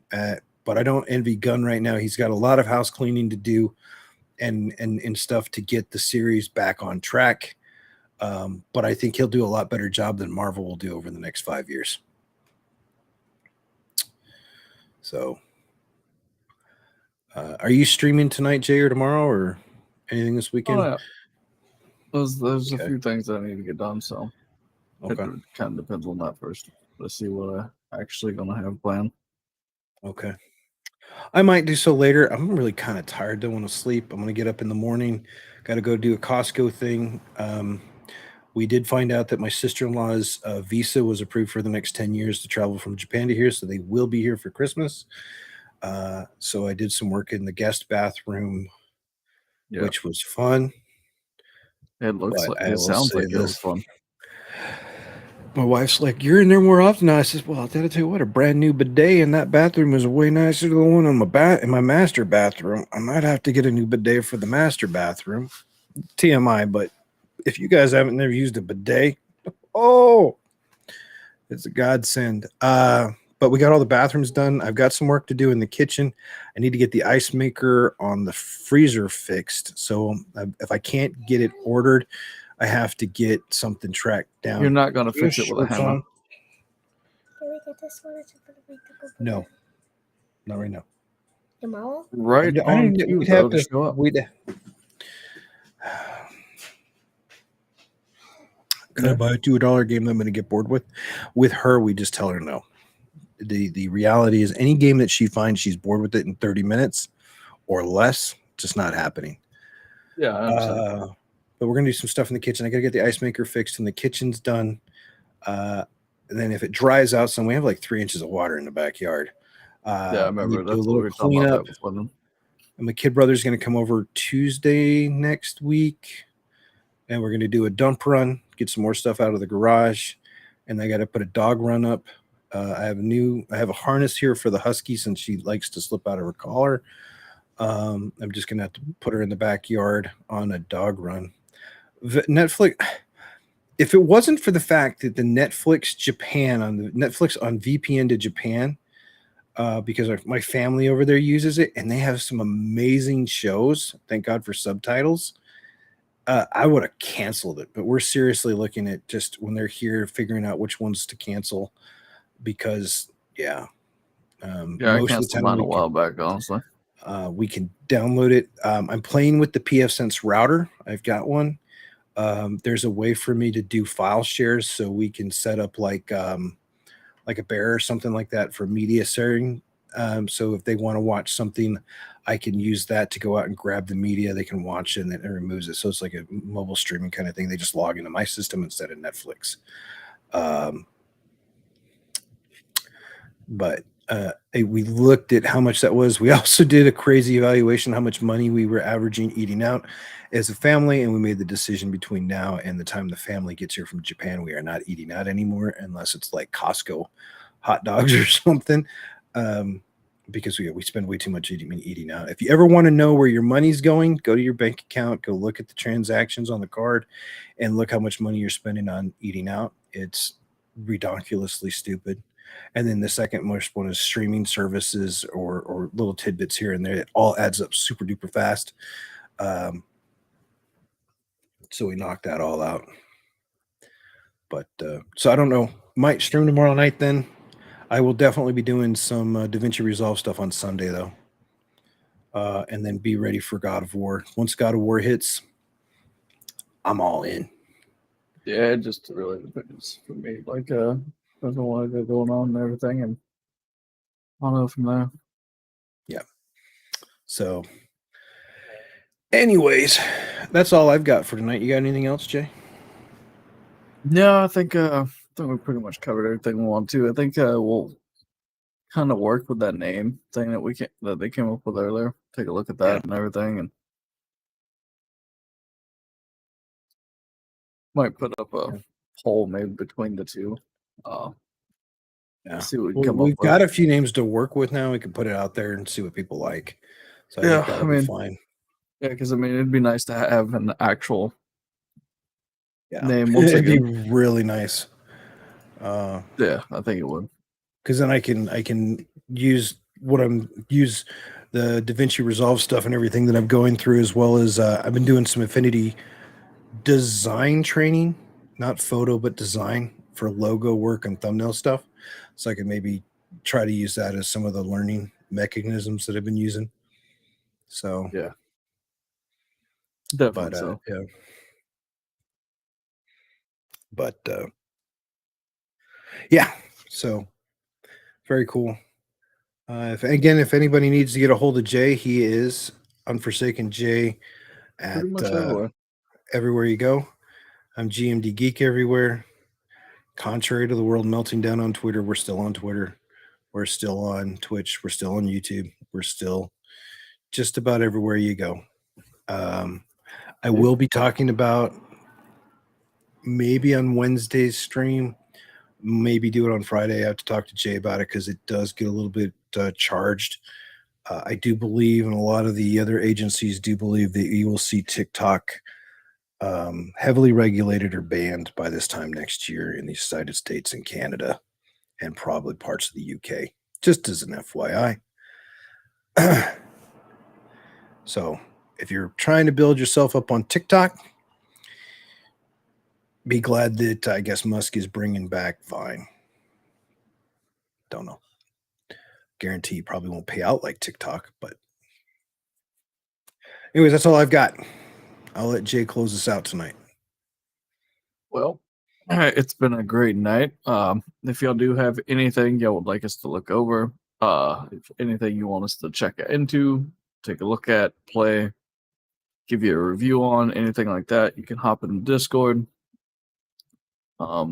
But I don't envy Gunn right now. He's got a lot of house cleaning to do and stuff to get the series back on track. But I think he'll do a lot better job than Marvel will do over the next 5 years. So are you streaming tonight, Jay, or tomorrow, or anything this weekend? Oh, yeah. There's a few things that I need to get done, so okay. It kind of depends on that first. Let's see what I actually gonna have planned. Okay. I might do so later. I'm really kind of tired. Don't want to sleep. I'm going to get up in the morning. Got to go do a Costco thing. We did find out that my sister-in-law's visa was approved for the next 10 years to travel from Japan to here, so they will be here for Christmas. So I did some work in the guest bathroom, which was fun. It looks like it sounds like it was fun. My wife's like, you're in there more often now. I says, well, I'll tell you what, a brand new bidet in that bathroom is way nicer than the one in my master bathroom. I might have to get a new bidet for the master bathroom. TMI, but if you guys haven't never used a bidet, it's a godsend. But we got all the bathrooms done. I've got some work to do in the kitchen. I need to get the ice maker on the freezer fixed. So if I can't get it ordered, I have to get something tracked down. You're not going to fix it with a hammer. Can we get this one? No, not right now. Tomorrow? Right on cue. We'd have to show up. Could I buy a $2 game that I'm going to get bored with? With her, we just tell her no. The reality is any game that she finds she's bored with it in 30 minutes or less, just not happening. Yeah, I understand. But we're going to do some stuff in the kitchen. I got to get the ice maker fixed and the kitchen's done. And then if it dries out some, we have like 3 inches of water in the backyard. Yeah, I remember. That's do a what we little were talking about cleanup. them. And my kid brother's going to come over Tuesday next week. And we're going to do a dump run, get some more stuff out of the garage. And I got to put a dog run up. I have a harness here for the husky since she likes to slip out of her collar. I'm just going to have to put her in the backyard on a dog run. Netflix, if it wasn't for the fact that the Netflix on VPN to Japan, because my family over there uses it and they have some amazing shows, thank God for subtitles, I would have canceled it. But we're seriously looking at just when they're here figuring out which ones to cancel because I canceled mine a while back, honestly. We can download it. I'm playing with the PFSense router. I've got one. There's a way for me to do file shares so we can set up like a Bear or something like that for media sharing. So if they want to watch something, I can use that to go out and grab the media. They can watch it and then it removes it. So it's like a mobile streaming kind of thing. They just log into my system instead of Netflix. but we looked at how much that was. We also did a crazy evaluation how much money we were averaging eating out as a family, and we made the decision between now and the time the family gets here from Japan, we are not eating out anymore unless it's like Costco hot dogs or something, because we spend way too much eating out. If you ever want to know where your money's going, go to your bank account, go look at the transactions on the card, and look how much money you're spending on eating out. It's ridiculously stupid. And then the second most one is streaming services or little tidbits here and there. It all adds up super duper fast. So we knocked that all out. But so I don't know. Might stream tomorrow night then. I will definitely be doing some DaVinci Resolve stuff on Sunday though. And then be ready for God of War. Once God of War hits, I'm all in. Yeah, it just really depends for me. Like, doesn't want to get going on and everything, and I'll know from there. Yeah. So, anyways, that's all I've got for tonight. You got anything else, Jay? No, I think we pretty much covered everything we want to. I think we'll kind of work with that name thing that they came up with earlier. Take a look at that and everything, and might put up a poll maybe between the two. Yeah. See what we can come We've up with. got a few names to work with now. We can put it out there and see what people like. So I think that'll be fine. Yeah, because I mean, it'd be nice to have an actual name. It'd be really nice. Yeah, I think it would. Because then I can use the DaVinci Resolve stuff and everything that I'm going through, as well as I've been doing some Affinity design training, not photo but design for logo work and thumbnail stuff. So I could maybe try to use that as some of the learning mechanisms that I've been using. So yeah, definitely. Yeah. But yeah, so very cool. If anybody needs to get a hold of Jay, he is Unforsaken Jay at pretty much everywhere you go. I'm GMD Geek everywhere. Contrary to the world melting down on Twitter, we're still on Twitter. We're still on Twitch. We're still on YouTube. We're still just about everywhere you go. I will be talking about maybe on Wednesday's stream, maybe do it on Friday. I have to talk to Jay about it because it does get a little bit charged. I do believe, and a lot of the other agencies do believe, that you will see TikTok heavily regulated or banned by this time next year in the United States and Canada and probably parts of the UK, just as an FYI. So if you're trying to build yourself up on TikTok, be glad that I guess Musk is bringing back Vine. Don't know. Guarantee you probably won't pay out like TikTok, but anyways, that's all I've got. I'll let Jay close us out tonight. Well, it's been a great night. If y'all do have anything y'all would like us to look over, if anything you want us to check into, take a look at, play, give you a review on, anything like that, you can hop in the Discord. I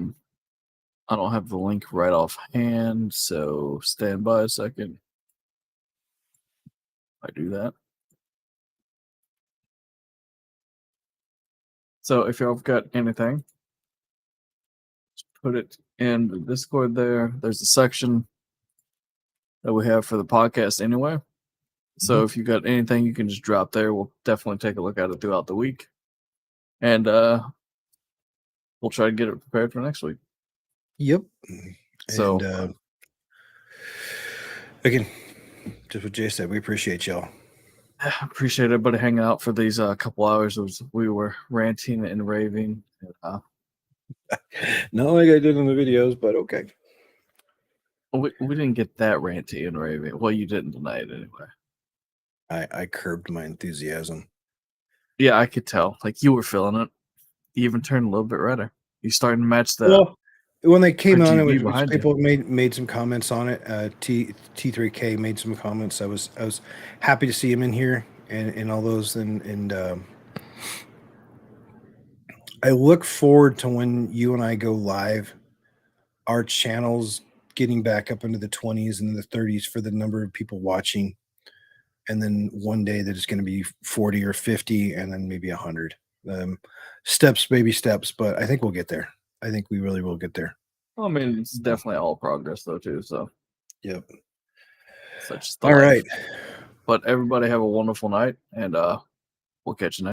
don't have the link right offhand, so stand by a second. I do that. So if y'all have got anything, just put it in the Discord there. There's a section that we have for the podcast anyway. So if you got anything, you can just drop there. We'll definitely take a look at it throughout the week. And we'll try to get it prepared for next week. Yep. So and again, just what Jay said, we appreciate y'all. I appreciate everybody hanging out for these couple hours. We were ranting and raving. Not like I did in the videos, but okay. We didn't get that ranty and raving. Well, you didn't tonight anyway. I curbed my enthusiasm. Yeah, I could tell. Like you were feeling it. You even turned a little bit redder. You starting to match the. When they came on, RGB it was people you. made some comments on it. T3K made some comments. I was happy to see him in here and all those and I look forward to when you and I go live. Our channels getting back up into the 20s and the 30s for the number of people watching. And then one day that it's going to be 40 or 50 and then maybe 100. Steps, baby steps, but I think we'll get there. I think we really will get there. I mean, it's definitely all progress though too. So, yep. Such all right. But everybody have a wonderful night, and we'll catch you next.